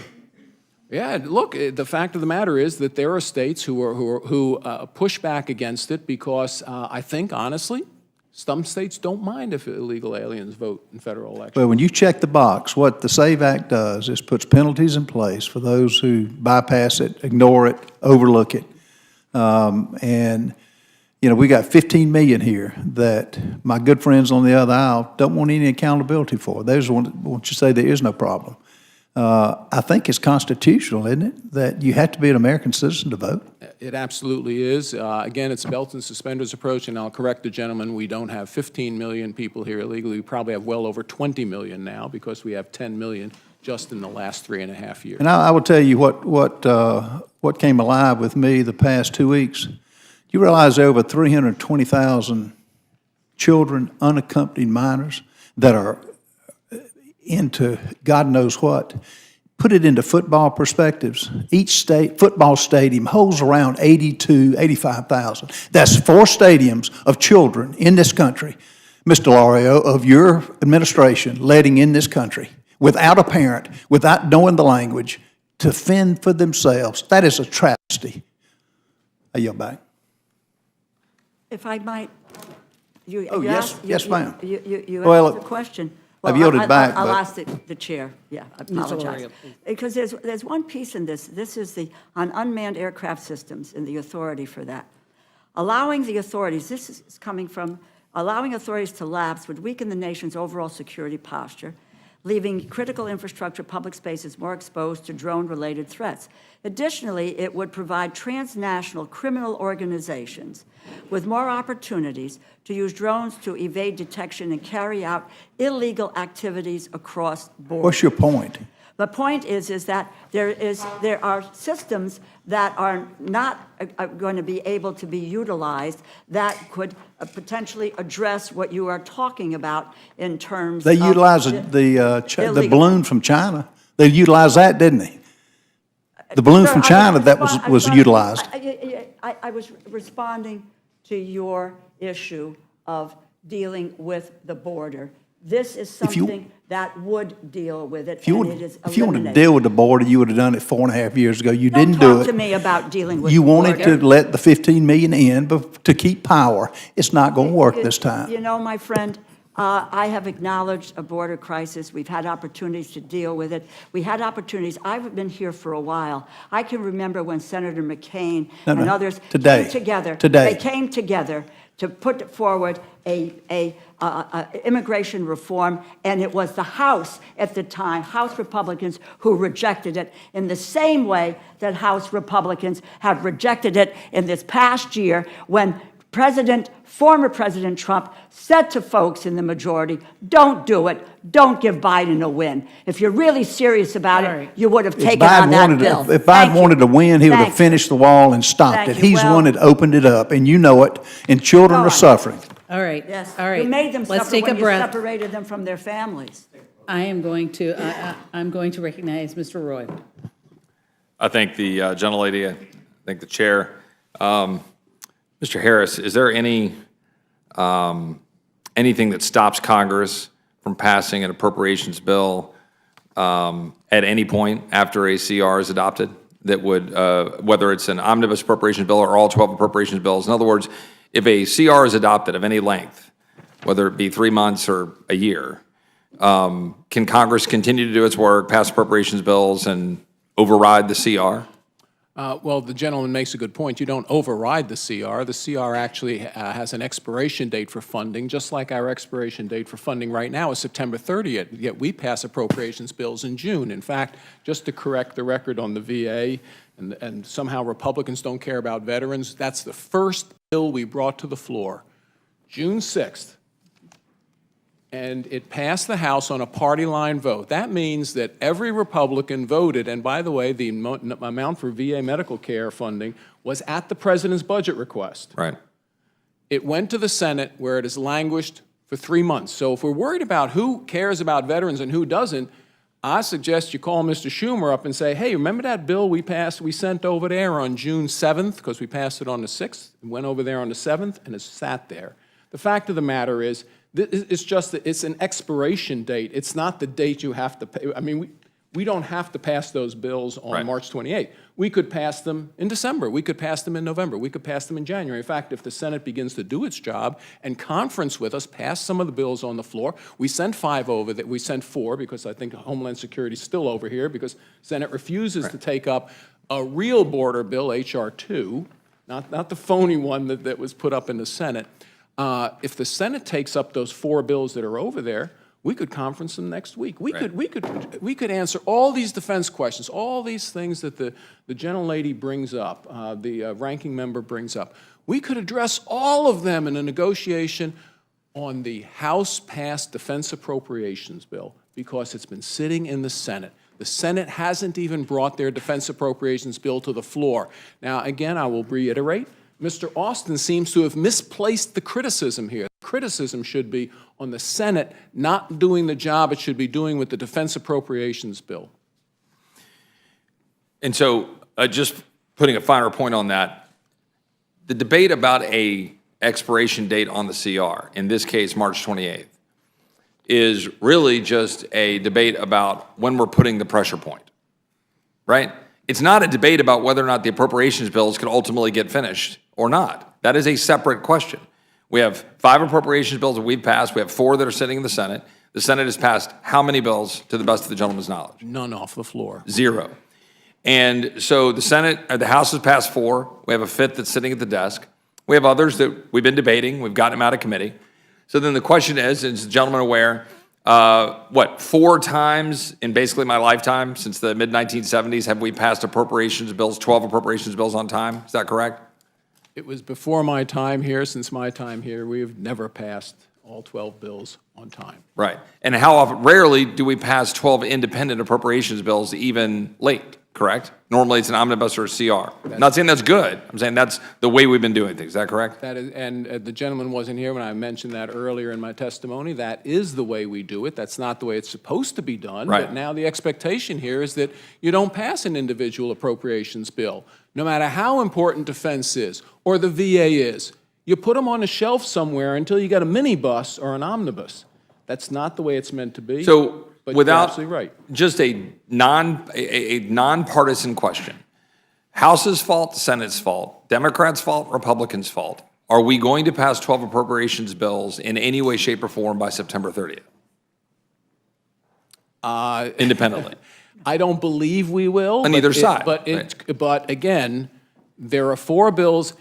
Speaker 2: Yeah, look, the fact of the matter is that there are states who push back against it because I think, honestly, some states don't mind if illegal aliens vote in federal elections.
Speaker 11: Well, when you check the box, what the SAVE Act does is puts penalties in place for those who bypass it, ignore it, overlook it. And You know, we got 15 million here that my good friends on the other aisle don't want any accountability for. Those want you say there is no problem. I think it's constitutional, isn't it, that you have to be an American citizen to vote?
Speaker 2: It absolutely is. Again, it's a belt and suspenders approach, and I'll correct the gentleman. We don't have 15 million people here illegally. We probably have well over 20 million now because we have 10 million just in the last 3.5 years.
Speaker 11: And I will tell you what came alive with me the past 2 weeks. You realize there are over 320,000 children, unaccompanied minors, that are into God knows what. Put it into football perspectives. Each state football stadium holds around 85,000. That's 4 stadiums of children in this country, Mr. Lario, of your administration, letting in this country without a parent, without knowing the language, to fend for themselves. That is a travesty. I yield back.
Speaker 3: If I might, you
Speaker 11: Oh,
Speaker 3: you
Speaker 11: yes,
Speaker 3: asked-
Speaker 11: yes, ma'am.
Speaker 3: You
Speaker 11: Well,
Speaker 3: asked a question.
Speaker 11: I've
Speaker 3: Well,
Speaker 11: yielded back,
Speaker 3: I'll
Speaker 11: but-
Speaker 3: ask the chair, yeah, I apologize.
Speaker 6: Lario, please.
Speaker 3: Because there's one piece in this. This is on unmanned aircraft systems and the authority for that. Allowing the authorities, this is coming from, allowing authorities to lapse would weaken the nation's overall security posture, leaving critical infrastructure, public spaces more exposed to drone-related threats. Additionally, it would provide transnational criminal organizations with more opportunities to use drones to evade detection and carry out illegal activities across borders.
Speaker 11: What's your point?
Speaker 3: The point is that there are systems that are not going to be able to be utilized that could potentially address what you are talking about in terms
Speaker 11: They
Speaker 3: of
Speaker 11: utilized the
Speaker 3: illegal-
Speaker 11: balloon from China. They utilized that, didn't they? The balloon
Speaker 3: Sir,
Speaker 11: from
Speaker 3: I
Speaker 11: China that was
Speaker 3: responding-
Speaker 11: utilized.
Speaker 3: I was responding to your issue of dealing with the border. This is
Speaker 11: If you-
Speaker 3: something that would deal with it,
Speaker 11: If you
Speaker 3: and
Speaker 11: would,
Speaker 3: it is
Speaker 11: if you want to
Speaker 3: eliminated.
Speaker 11: deal with the border, you would have done it 4.5 years ago. You
Speaker 3: Don't
Speaker 11: didn't do
Speaker 3: talk to
Speaker 11: it.
Speaker 3: me about dealing with
Speaker 11: You
Speaker 3: the
Speaker 11: wanted
Speaker 3: border.
Speaker 11: to let the 15 million in, but to keep power. It's not going to work this time.
Speaker 3: You know, my friend, I have acknowledged a border crisis. We've had opportunities to deal with it. We had opportunities. I've been here for a while. I can remember when Senator McCain
Speaker 11: No,
Speaker 3: and
Speaker 11: no.
Speaker 3: others
Speaker 11: Today.
Speaker 3: came together.
Speaker 11: Today.
Speaker 3: They came together to put forward a immigration reform, and it was the House at the time, House Republicans, who rejected it in the same way that House Republicans have rejected it in this past year when former President Trump said to folks in the majority, don't do it, don't give Biden a win. If you're really serious about
Speaker 6: All
Speaker 3: it,
Speaker 6: right.
Speaker 3: you would have
Speaker 11: If
Speaker 3: taken on
Speaker 11: Biden
Speaker 3: that
Speaker 11: wanted
Speaker 3: bill.
Speaker 11: to, if
Speaker 3: Thank
Speaker 11: Biden
Speaker 3: you.
Speaker 11: wanted to win, he would have
Speaker 3: Thank you.
Speaker 11: finished the wall and stopped
Speaker 3: Thank
Speaker 11: it.
Speaker 3: you.
Speaker 11: He's the
Speaker 3: Well-
Speaker 11: one that opened it up, and you know it, and children
Speaker 3: Go
Speaker 11: are
Speaker 3: on.
Speaker 11: suffering.
Speaker 6: All right,
Speaker 3: Yes.
Speaker 6: all right.
Speaker 3: You made them
Speaker 6: Let's
Speaker 3: suffer
Speaker 6: take a
Speaker 3: when you
Speaker 6: breath.
Speaker 3: separated them from their families.
Speaker 6: I'm going to recognize Mr. Roy.
Speaker 12: I thank the gentlelady, I thank the chair. Mr. Harris, is there anything that stops Congress from passing an appropriations bill at any point after a CR is adopted that would, whether it's an omnibus appropriations bill or all 12 appropriations bills? In other words, if a CR is adopted of any length, whether it be 3 months or a year, can Congress continue to do its work, pass appropriations bills, and override the CR?
Speaker 2: Well, the gentleman makes a good point. You don't override the CR. The CR actually has an expiration date for funding, just like our expiration date for funding right now is September 30th, yet we pass appropriations bills in June. In fact, just to correct the record on the VA, and somehow Republicans don't care about veterans, that's the first bill we brought to the floor, June 6th. And it passed the House on a party line vote. That means that every Republican voted, and by the way, the amount for VA medical care funding was at the president's budget request.
Speaker 12: Right.
Speaker 2: It went to the Senate where it has languished for 3 months. So if we're worried about who cares about veterans and who doesn't, I suggest you call Mr. Schumer up and say, hey, remember that bill we sent over there on June 7th, because we passed it on the 6th, and went over there on the 7th, and it's sat there. The fact of the matter is, it's just that it's an expiration date. It's not the date you have to pay. I mean, we don't have to pass those bills on
Speaker 12: Right.
Speaker 2: March 28th. We could pass them in December. We could pass them in November. We could pass them in January. In fact, if the Senate begins to do its job and conference with us, pass some of the bills on the floor, we sent 5 over, that we sent 4 because I think Homeland Security is still over here because Senate refuses to take up a real border bill, H.R. 2, not the phony one that was put up in the Senate. If the Senate takes up those 4 bills that are over there, we could conference them next week. We could answer all these defense questions, all these things that the gentlelady brings up, the ranking member brings up. We could address all of them in a negotiation on the House-passed defense appropriations bill because it's been sitting in the Senate. The Senate hasn't even brought their defense appropriations bill to the floor. Now, again, I will reiterate, Mr. Austin seems to have misplaced the criticism here. The criticism should be on the Senate not doing the job it should be doing with the defense appropriations bill.
Speaker 12: And so, just putting a finer point on that, the debate about a expiration date on the CR, in this case, March 28th, is really just a debate about when we're putting the pressure point, right? It's not a debate about whether or not the appropriations bills can ultimately get finished or not. That is a separate question. We have 5 appropriations bills that we've passed. We have 4 that are sitting in the Senate. The Senate has passed how many bills, to the best of the gentleman's knowledge?
Speaker 2: None off the floor.
Speaker 12: 0. And so the House has passed 4. We have a 5th that's sitting at the desk. We have others that we've been debating. We've gotten them out of committee. So then the question is the gentleman aware, 4 times in basically my lifetime since the mid-1970s have we passed appropriations bills, 12 appropriations bills on time? Is that correct?
Speaker 2: It was before my time here. Since my time here, we have never passed all 12 bills on time.
Speaker 12: Right. And how often, rarely do we pass 12 independent appropriations bills even late, correct? Normally it's an omnibus or a CR. I'm not saying that's good. I'm saying that's the way we've been doing things. Is that correct?
Speaker 2: That is, and the gentleman wasn't here when I mentioned that earlier in my testimony. That is the way we do it. That's not the way it's supposed to be done.
Speaker 12: Right.
Speaker 2: But now the expectation here is that you don't pass an individual appropriations bill, no matter how important defense is or the VA is. You put them on a shelf somewhere until you get a minibus or an omnibus. That's not the way it's meant to be.
Speaker 12: So
Speaker 2: but you're
Speaker 12: without
Speaker 2: absolutely right.
Speaker 12: just a nonpartisan question, House's fault, Senate's fault, Democrats' fault, Republicans' fault, are we going to pass 12 appropriations bills in any way, shape, or form by September 30th? Independently.
Speaker 2: I don't believe we will.
Speaker 12: On either side,
Speaker 2: But again, there are 4 bills.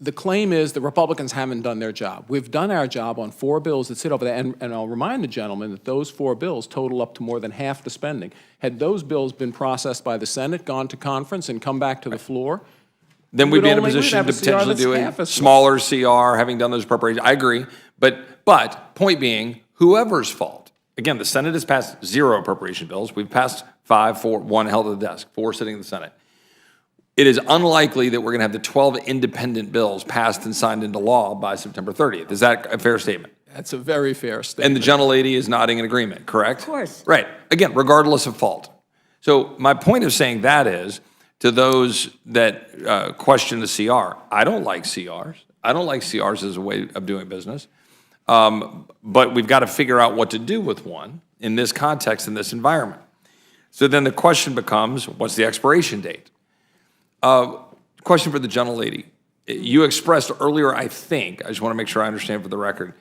Speaker 2: The claim is the Republicans haven't done their job. We've done our job on 4 bills that sit over there, and I'll remind the gentleman that those 4 bills total up to more than half the spending. Had those bills been processed by the Senate, gone to conference, and come back to the floor,
Speaker 12: then we'd be in a
Speaker 2: we'd
Speaker 12: position
Speaker 2: have
Speaker 12: to
Speaker 2: a CR
Speaker 12: potentially
Speaker 2: that's
Speaker 12: do
Speaker 2: half
Speaker 12: a
Speaker 2: as
Speaker 12: smaller CR, having done those appropriations. I agree, but point being, whoever's fault. Again, the Senate has passed 0 appropriation bills. We've passed 5, 4, 1 held at the desk, 4 sitting in the Senate. It is unlikely that we're going to have the 12 independent bills passed and signed into law by September 30th. Is that a fair statement?
Speaker 2: that's a very fair statement.
Speaker 12: And the gentlelady is nodding in agreement, correct?
Speaker 3: Of course.
Speaker 12: Right. Again, regardless of fault. So my point of saying that is, to those that question the CR, I don't like CRs. I don't like CRs as a way of doing business. But we've got to figure out what to do with one in this context, in this environment. So then the question becomes, what's the expiration date? Question for the gentlelady. You expressed earlier, I think, I just want to make sure I understand for the record,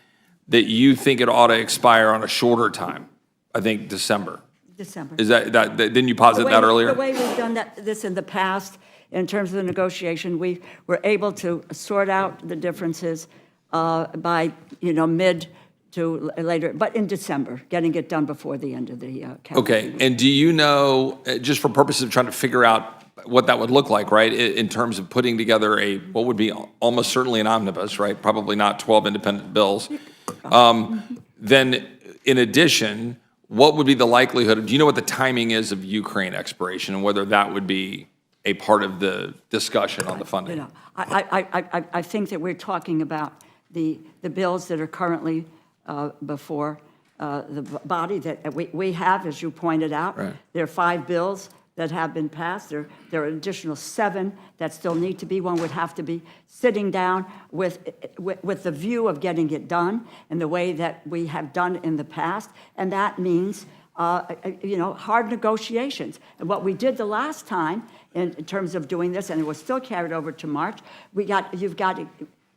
Speaker 12: that you think it ought to expire on a shorter time. I think December.
Speaker 3: December.
Speaker 12: Is that didn't you posit that earlier?
Speaker 3: The way we've done this in the past, in terms of the negotiation, we were able to sort out the differences by, mid to later, but in December, getting it done before the end of the calendar.
Speaker 12: Okay, and do you know, just for purposes of trying to figure out what that would look like, right, in terms of putting together what would be almost certainly an omnibus, right, probably not 12 independent bills, then in addition, what would be the likelihood, do you know what the timing is of Ukraine expiration and whether that would be a part of the discussion on the funding?
Speaker 3: I think that we're talking about the bills that are currently before the body that we have, as you pointed out.
Speaker 12: Right.
Speaker 3: There are 5 bills that have been passed. There are additional 7 that still need to be. One would have to be sitting down with the view of getting it done in the way that we have done in the past, and that means hard negotiations. And what we did the last time in terms of doing this, and it was still carried over to March, you've got to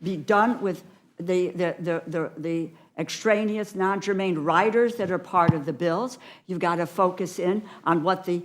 Speaker 3: be done with the extraneous, non-germane riders that are part of the bills. You've got to focus in on what the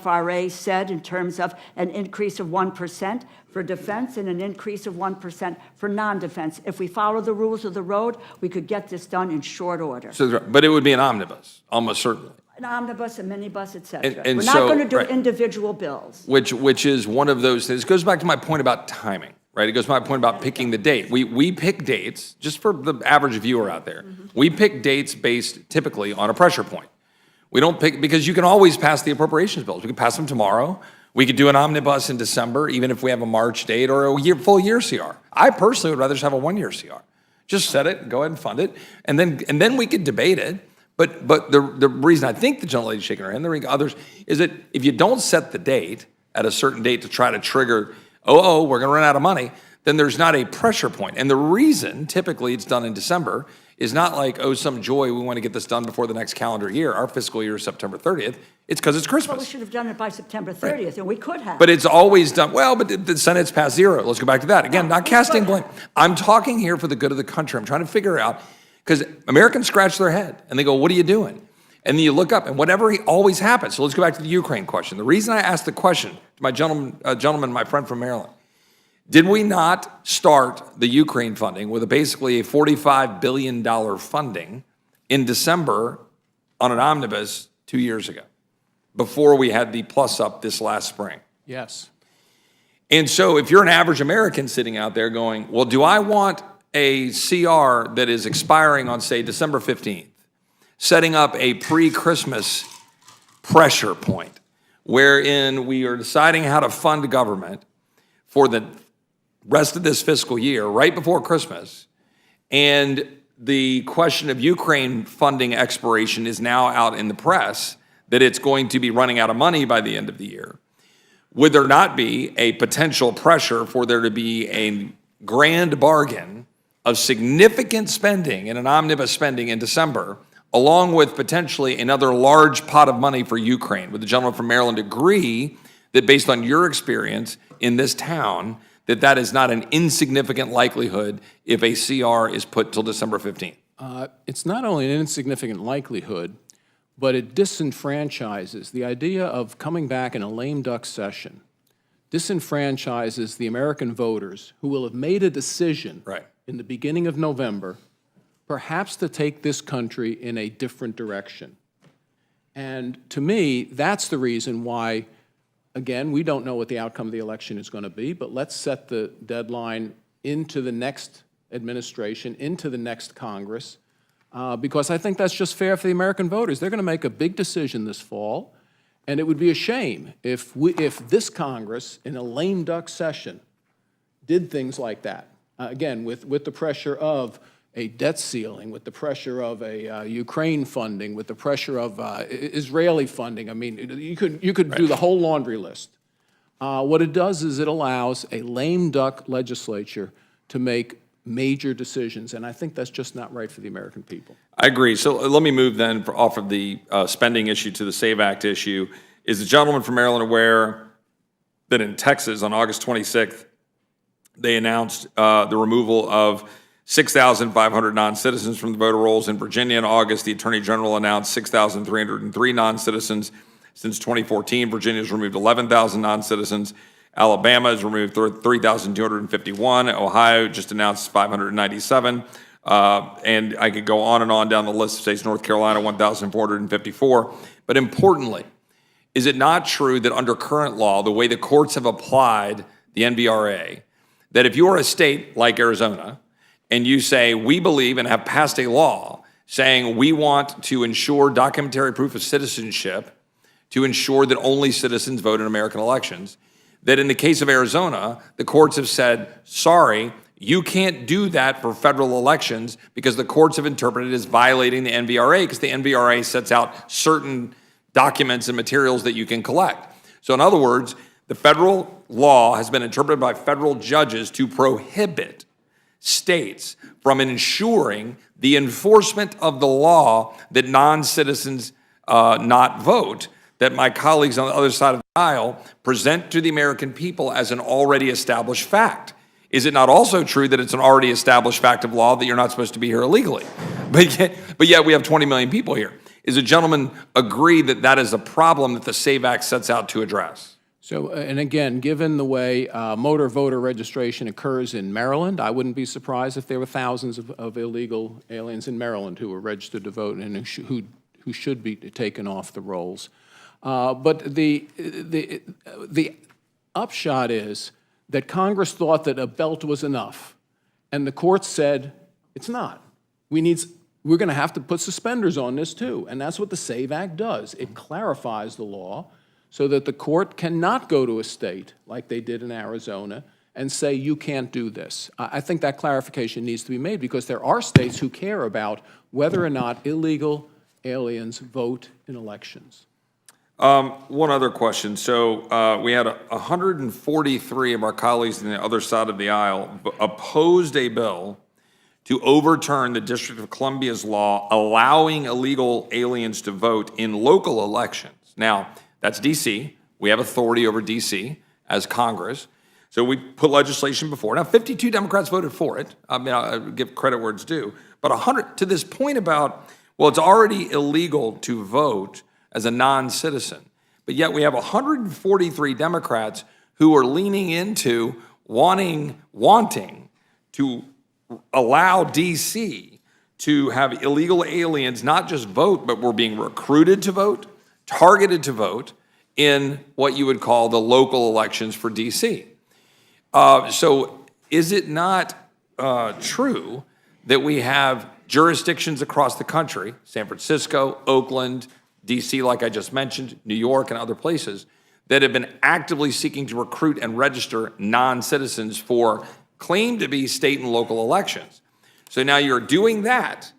Speaker 3: FRA said in terms of an increase of 1% for defense and an increase of 1% for non-defense. If we follow the rules of the road, we could get this done in short order.
Speaker 12: So, but it would be an omnibus, almost certainly.
Speaker 3: An omnibus, a minibus, et cetera.
Speaker 12: And
Speaker 3: We're not
Speaker 12: so-
Speaker 3: going to do
Speaker 12: right.
Speaker 3: individual bills.
Speaker 12: Which is one of those things. It goes back to my point about timing, right? It goes to my point about picking the date. We pick dates, just for the average viewer out there, we pick dates based typically on a pressure point. We don't pick, because you can always pass the appropriations bills. We can pass them tomorrow. We could do an omnibus in December, even if we have a March date or a full year CR. I personally would rather just have a 1 year CR. Just set it, go ahead and fund it, and then we could debate it. But the reason I think the gentlelady's shaking her hand, the others, is that if you don't set the date at a certain date to try to trigger, we're going to run out of money, then there's not a pressure point. And the reason typically it's done in December is not like, some joy, we want to get this done before the next calendar year. Our fiscal year is September 30th. It's because it's Christmas.
Speaker 3: Well, we should have done it by September 30th, and we could have.
Speaker 12: But it's always done, but the Senate's passed zero. Let's go back to that. Again, not casting blame. I'm talking here for the good of the country. I'm trying to figure out, because Americans scratch their head and they go, what are you doing? And then you look up and whatever always happens. So let's go back to the Ukraine question. The reason I asked the question to my gentleman, my friend from Maryland, did we not start the Ukraine funding with basically a $45 billion funding in December on an omnibus 2 years ago, before we had the plus up this last spring?
Speaker 2: Yes.
Speaker 12: And so if you're an average American sitting out there going, well, do I want a CR that is expiring on, say, December 15th, setting up a pre-Christmas pressure point wherein we are deciding how to fund government for the rest of this fiscal year, right before Christmas, and the question of Ukraine funding expiration is now out in the press, that it's going to be running out of money by the end of the year? Would there not be a potential pressure for there to be a grand bargain of significant spending in an omnibus spending in December, along with potentially another large pot of money for Ukraine? Would the gentleman from Maryland agree that, based on your experience in this town, that is not an insignificant likelihood if a CR is put till December 15th?
Speaker 2: It's not only an insignificant likelihood, but it disenfranchises the idea of coming back in a lame duck session, disenfranchises the American voters who will have made a decision in the beginning of November, perhaps to take this country in a different direction. And to me, that's the reason why, again, we don't know what the outcome of the election is going to be, but let's set the deadline into the next administration, into the next Congress, because I think that's just fair for the American voters. They're going to make a big decision this fall, and it would be a shame if this Congress, in a lame duck session, did things like that. Again, with the pressure of a debt ceiling, with the pressure of a Ukraine funding, with the pressure of Israeli funding. I mean, you could do the whole laundry list. What it does is it allows a lame duck legislature to make major decisions, and I think that's just not right for the American people.
Speaker 12: I agree. So let me move then off of the spending issue to the SAVE Act issue. Is the gentleman from Maryland aware that in Texas on August 26th, they announced the removal of 6,500 non-citizens from the voter rolls? In Virginia in August, the Attorney General announced 6,303 non-citizens. Since 2014, Virginia has removed 11,000 non-citizens. Alabama has removed 3,251. Ohio just announced 597. And I could go on and on down the list of states. North Carolina, 1,454. But importantly, is it not true that under current law, the way the courts have applied the NVRA, that if you are a state like Arizona, and you say, we believe and have passed a law saying we want to ensure documentary proof of citizenship to ensure that only citizens vote in American elections, that in the case of Arizona, the courts have said, sorry, you can't do that for federal elections because the courts have interpreted it as violating the NVRA, because the NVRA sets out certain documents and materials that you can collect. So in other words, the federal law has been interpreted by federal judges to prohibit states from ensuring the enforcement of the law that non-citizens not vote, that my colleagues on the other side of the aisle present to the American people as an already established fact. Is it not also true that it's an already established fact of law that you're not supposed to be here illegally? But yet we have 20 million people here. Is a gentleman agree that that is a problem that the SAVE Act sets out to address?
Speaker 2: So, and again, given the way motor voter registration occurs in Maryland, I wouldn't be surprised if there were thousands of illegal aliens in Maryland who were registered to vote and who should be taken off the rolls. But the upshot is that Congress thought that a belt was enough, and the courts said it's not. We're going to have to put suspenders on this too, and that's what the SAVE Act does. It clarifies the law so that the court cannot go to a state like they did in Arizona and say you can't do this. I think that clarification needs to be made because there are states who care about whether or not illegal aliens vote in elections.
Speaker 12: One other question. So we had 143 of our colleagues on the other side of the aisle opposed a bill to overturn the District of Columbia's law allowing illegal aliens to vote in local elections. Now, that's D.C. We have authority over D.C. as Congress. So we put legislation before. Now, 52 Democrats voted for it. I mean, I'll give credit where it's due. But 100, to this point about, well, it's already illegal to vote as a non-citizen. But yet we have 143 Democrats who are leaning into wanting to allow D.C. to have illegal aliens not just vote, but we're being recruited to vote, targeted to vote in what you would call the local elections for D.C. So is it not true that we have jurisdictions across the country, San Francisco, Oakland, D.C., like I just mentioned, New York, and other places, that have been actively seeking to recruit and register non-citizens for claim to be state and local elections? So now you're doing that,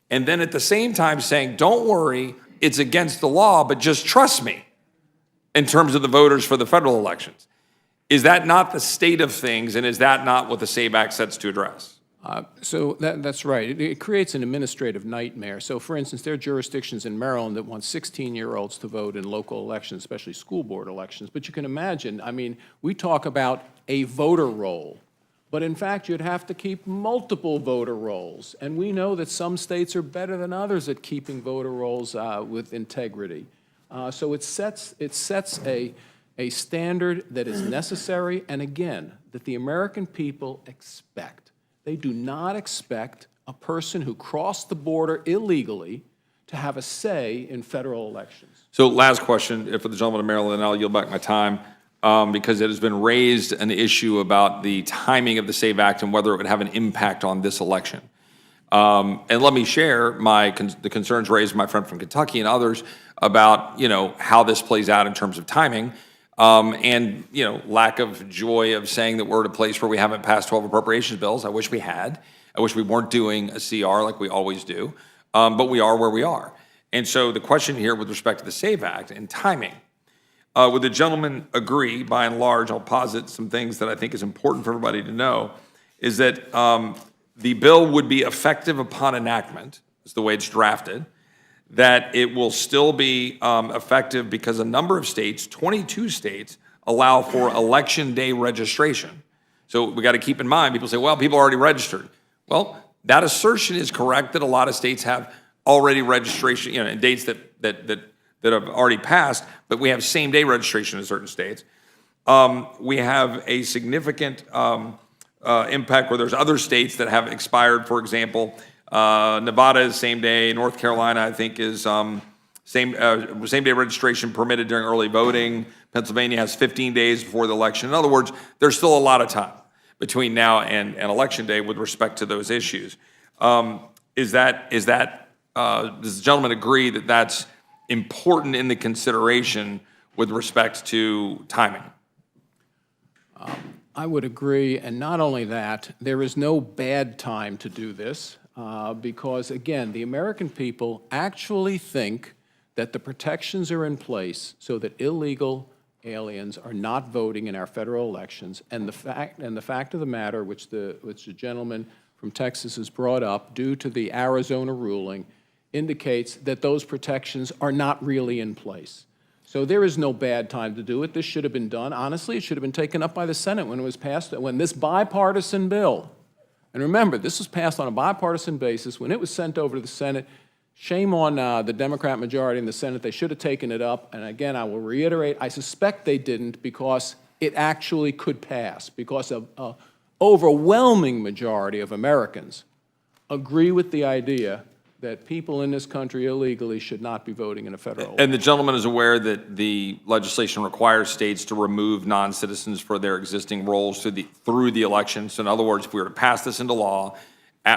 Speaker 12: and then at the same time saying, don't worry, it's against the law, but just trust me in terms of the voters for the federal elections. Is that not the state of things, and is that not what the SAVE Act sets to address?
Speaker 2: So that's right. It creates an administrative nightmare. So, for instance, there are jurisdictions in Maryland that want 16-year-olds to vote in local elections, especially school board elections. But you can imagine, I mean, we talk about a voter roll, but in fact, you'd have to keep multiple voter rolls. And we know that some states are better than others at keeping voter rolls with integrity. So it sets a standard that is necessary, and again, that the American people expect. They do not expect a person who crossed the border illegally to have a say in federal elections.
Speaker 12: So last question for the gentleman of Maryland, and I'll yield back my time, because it has been raised an issue about the timing of the SAVE Act and whether it would have an impact on this election. And let me share the concerns raised by my friend from Kentucky and others about, how this plays out in terms of timing. And, lack of joy of saying that we're at a place where we haven't passed 12 appropriations bills. I wish we had. I wish we weren't doing a CR like we always do. But we are where we are. And so the question here with respect to the SAVE Act and timing, would the gentleman agree, by and large, I'll posit some things that I think is important for everybody to know, is that the bill would be effective upon enactment, is the way it's drafted, that it will still be effective because a number of states, 22 states, allow for election day registration. So we got to keep in mind, people say, well, people are already registered. Well, that assertion is correct that a lot of states have already registration, and dates that have already passed, but we have same day registration in certain states. We have a significant impact where there's other states that have expired. For example, Nevada is same day. North Carolina, I think, is same day registration permitted during early voting. Pennsylvania has 15 days before the election. In other words, there's still a lot of time between now and election day with respect to those issues. Does the gentleman agree that that's important in the consideration with respect to timing?
Speaker 2: I would agree, and not only that, there is no bad time to do this. Because, again, the American people actually think that the protections are in place so that illegal aliens are not voting in our federal elections. And the fact of the matter, which the gentleman from Texas has brought up, due to the Arizona ruling, indicates that those protections are not really in place. So there is no bad time to do it. This should have been done. Honestly, it should have been taken up by the Senate when it was passed, when this bipartisan bill, and remember, this was passed on a bipartisan basis. When it was sent over to the Senate, shame on the Democrat majority in the Senate. They should have taken it up. And again, I will reiterate, I suspect they didn't because it actually could pass, because an overwhelming majority of Americans agree with the idea that people in this country illegally should not be voting in a federal election.
Speaker 12: And the gentleman is aware that the legislation requires states to remove non-citizens for their existing roles through the election. So in other words, if we were to pass this into law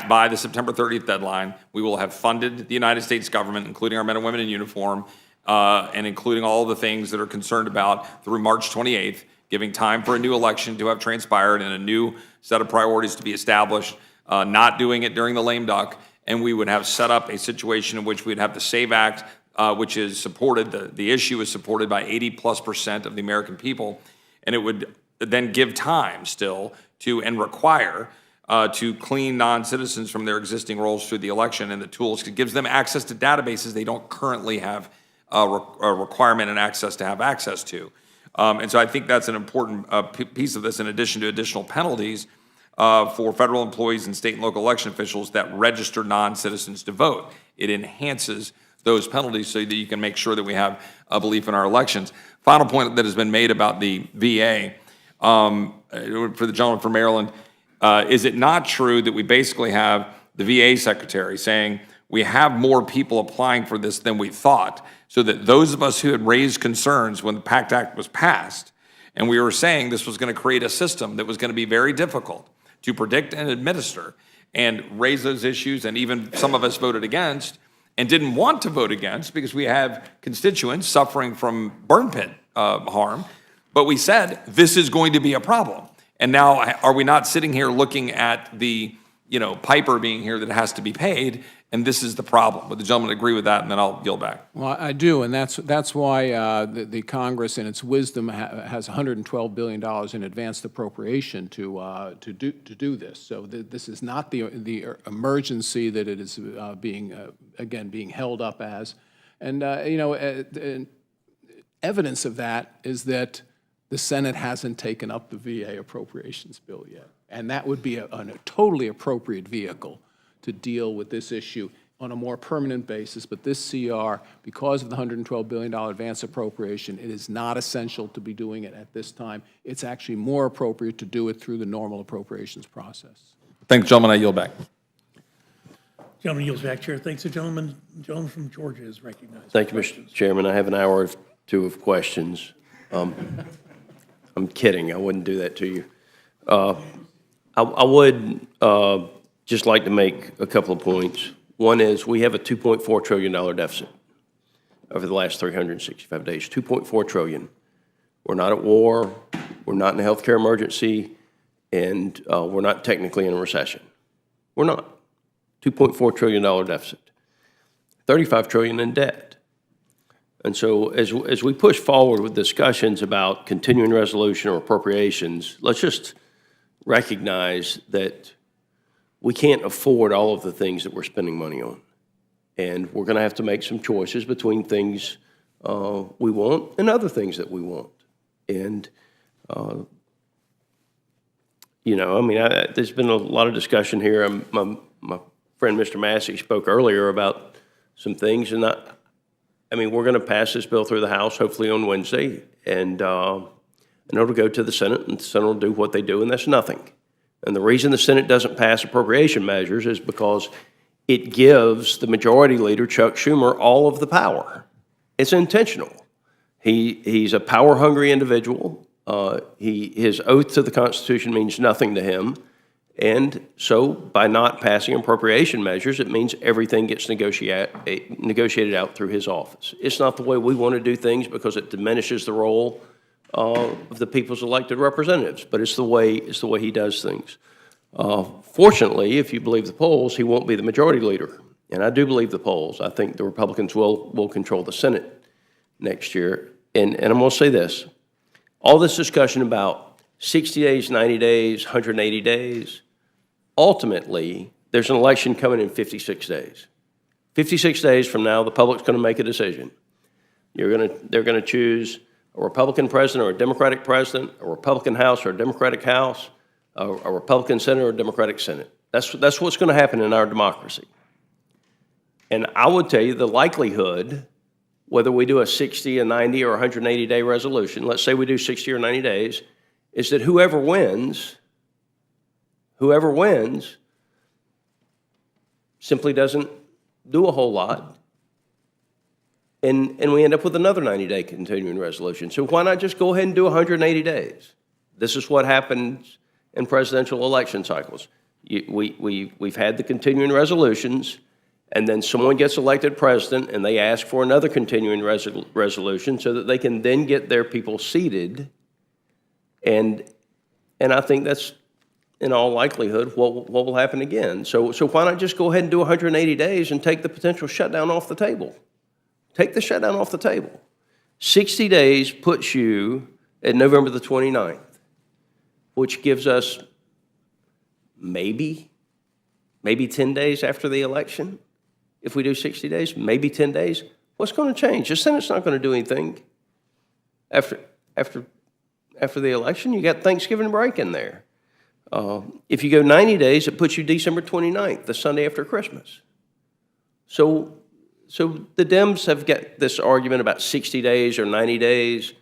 Speaker 12: by the September 30th deadline, we will have funded the United States government, including our men and women in uniform, and including all the things that are concerned about through March 28th, giving time for a new election to have transpired and a new set of priorities to be established, not doing it during the lame duck. And we would have set up a situation in which we'd have the SAVE Act, which is supported, the issue is supported by 80+% of the American people, and it would then give time still to, and require, to clean non-citizens from their existing roles through the election, and the tools, it gives them access to databases they don't currently have a requirement and access to have access to. And so I think that's an important piece of this, in addition to additional penalties for federal employees and state and local election officials that register non-citizens to vote. It enhances those penalties so that you can make sure that we have a belief in our elections. Final point that has been made about the VA, for the gentleman from Maryland, is it not true that we basically have the VA secretary saying we have more people applying for this than we thought, so that those of us who had raised concerns when the PACT Act was passed, and we were saying this was going to create a system that was going to be very difficult to predict and administer, and raise those issues, and even some of us voted against and didn't want to vote against because we have constituents suffering from burn pit harm, but we said this is going to be a problem. And now are we not sitting here looking at the piper being here that has to be paid, and this is the problem? Would the gentleman agree with that, and then I'll yield back?
Speaker 2: Well, I do, and that's why the Congress, in its wisdom, has $112 billion in advanced appropriation to do this. So this is not the emergency that it is being held up as, and evidence of that is that the Senate hasn't taken up the VA appropriations bill yet, and that would be a totally appropriate vehicle to deal with this issue on a more permanent basis. But this CR, because of the $112 billion advance appropriation, it is not essential to be doing it at this time. It's actually more appropriate to do it through the normal appropriations process.
Speaker 12: Thank you, gentleman. I yield back.
Speaker 1: Gentleman yields back, Chair. Thanks. The gentleman from Georgia is recognized.
Speaker 4: Thank you, Mr. Chairman. I have an hour or two of questions. I'm kidding. I wouldn't do that to you. I would just like to make a couple of points. One is we have a $2.4 trillion deficit over the last 365 days. $2.4 trillion. We're not at war. We're not in a healthcare emergency, and we're not technically in a recession. We're not. $2.4 trillion deficit. $35 trillion in debt. And so as we push forward with discussions about continuing resolution or appropriations, let's just recognize that we can't afford all of the things that we're spending money on. And we're going to have to make some choices between things we want and other things that we want. And, there's been a lot of discussion here. My friend, Mr. Massey, spoke earlier about some things, and we're going to pass this bill through the House hopefully on Wednesday, and it'll go to the Senate, and the Senate will do what they do, and that's nothing. And the reason the Senate doesn't pass appropriation measures is because it gives the majority leader, Chuck Schumer, all of the power. It's intentional. He's a power-hungry individual. His oath to the Constitution means nothing to him. And so by not passing appropriation measures, it means everything gets negotiated out through his office. It's not the way we want to do things because it diminishes the role of the people's elected representatives, but it's the way he does things. Fortunately, if you believe the polls, he won't be the majority leader. And I do believe the polls. I think the Republicans will control the Senate next year. And I'm going to say this. All this discussion about 60 days, 90 days, 180 days, ultimately, there's an election coming in 56 days. 56 days from now, the public's going to make a decision. They're gonna choose a Republican president or a Democratic president, a Republican House or a Democratic House, a Republican Senate or a Democratic Senate. That's what's gonna happen in our democracy. And I would tell you the likelihood, whether we do a 60, a 90, or 180-day resolution, let's say we do 60 or 90 days, is that whoever wins simply doesn't do a whole lot, and we end up with another 90-day continuing resolution. So why not just go ahead and do 180 days? This is what happens in presidential election cycles. We've had the continuing resolutions, and then someone gets elected president, and they ask for another continuing resolution so that they can then get their people seated. And I think that's, in all likelihood, what will happen again. So why not just go ahead and do 180 days and take the potential shutdown off the table? Take the shutdown off the table. 60 days puts you at November the 29th, which gives us maybe 10 days after the election. If we do 60 days, maybe 10 days. What's going to change? The Senate's not going to do anything after the election. You got Thanksgiving break in there. If you go 90 days, it puts you December 29th, the Sunday after Christmas. So the Dems have got this argument about 60 days or 90 days.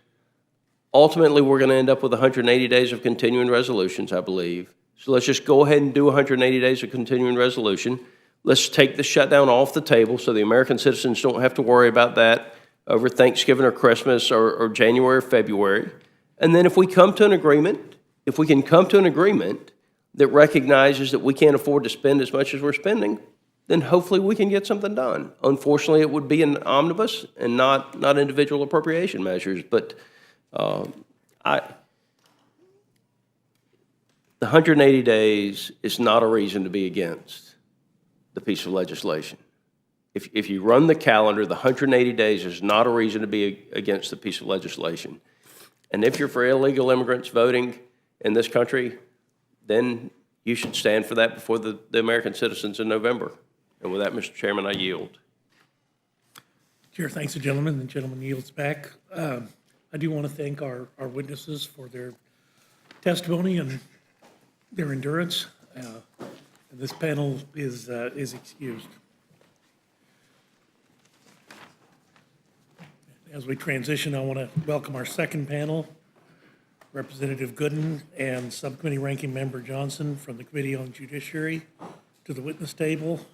Speaker 4: Ultimately, we're going to end up with 180 days of continuing resolutions, I believe. So let's just go ahead and do 180 days of continuing resolution. Let's take the shutdown off the table so the American citizens don't have to worry about that over Thanksgiving or Christmas or January or February. And then if we come to an agreement, if we can come to an agreement that recognizes that we can't afford to spend as much as we're spending, then hopefully we can get something done. Unfortunately, it would be an omnibus and not individual appropriation measures. But the 180 days is not a reason to be against the piece of legislation. If you run the calendar, the 180 days is not a reason to be against the piece of legislation. And if you're for illegal immigrants voting in this country, then you should stand for that before the American citizens in November. And with that, Mr. Chairman, I yield.
Speaker 1: Chair thanks the gentleman. The gentleman yields back. I do want to thank our witnesses for their testimony and their endurance. This panel is excused. As we transition, I want to welcome our second panel, Representative Gooden and Subcommittee Ranking Member Johnson from the Committee on Judiciary to the witness table.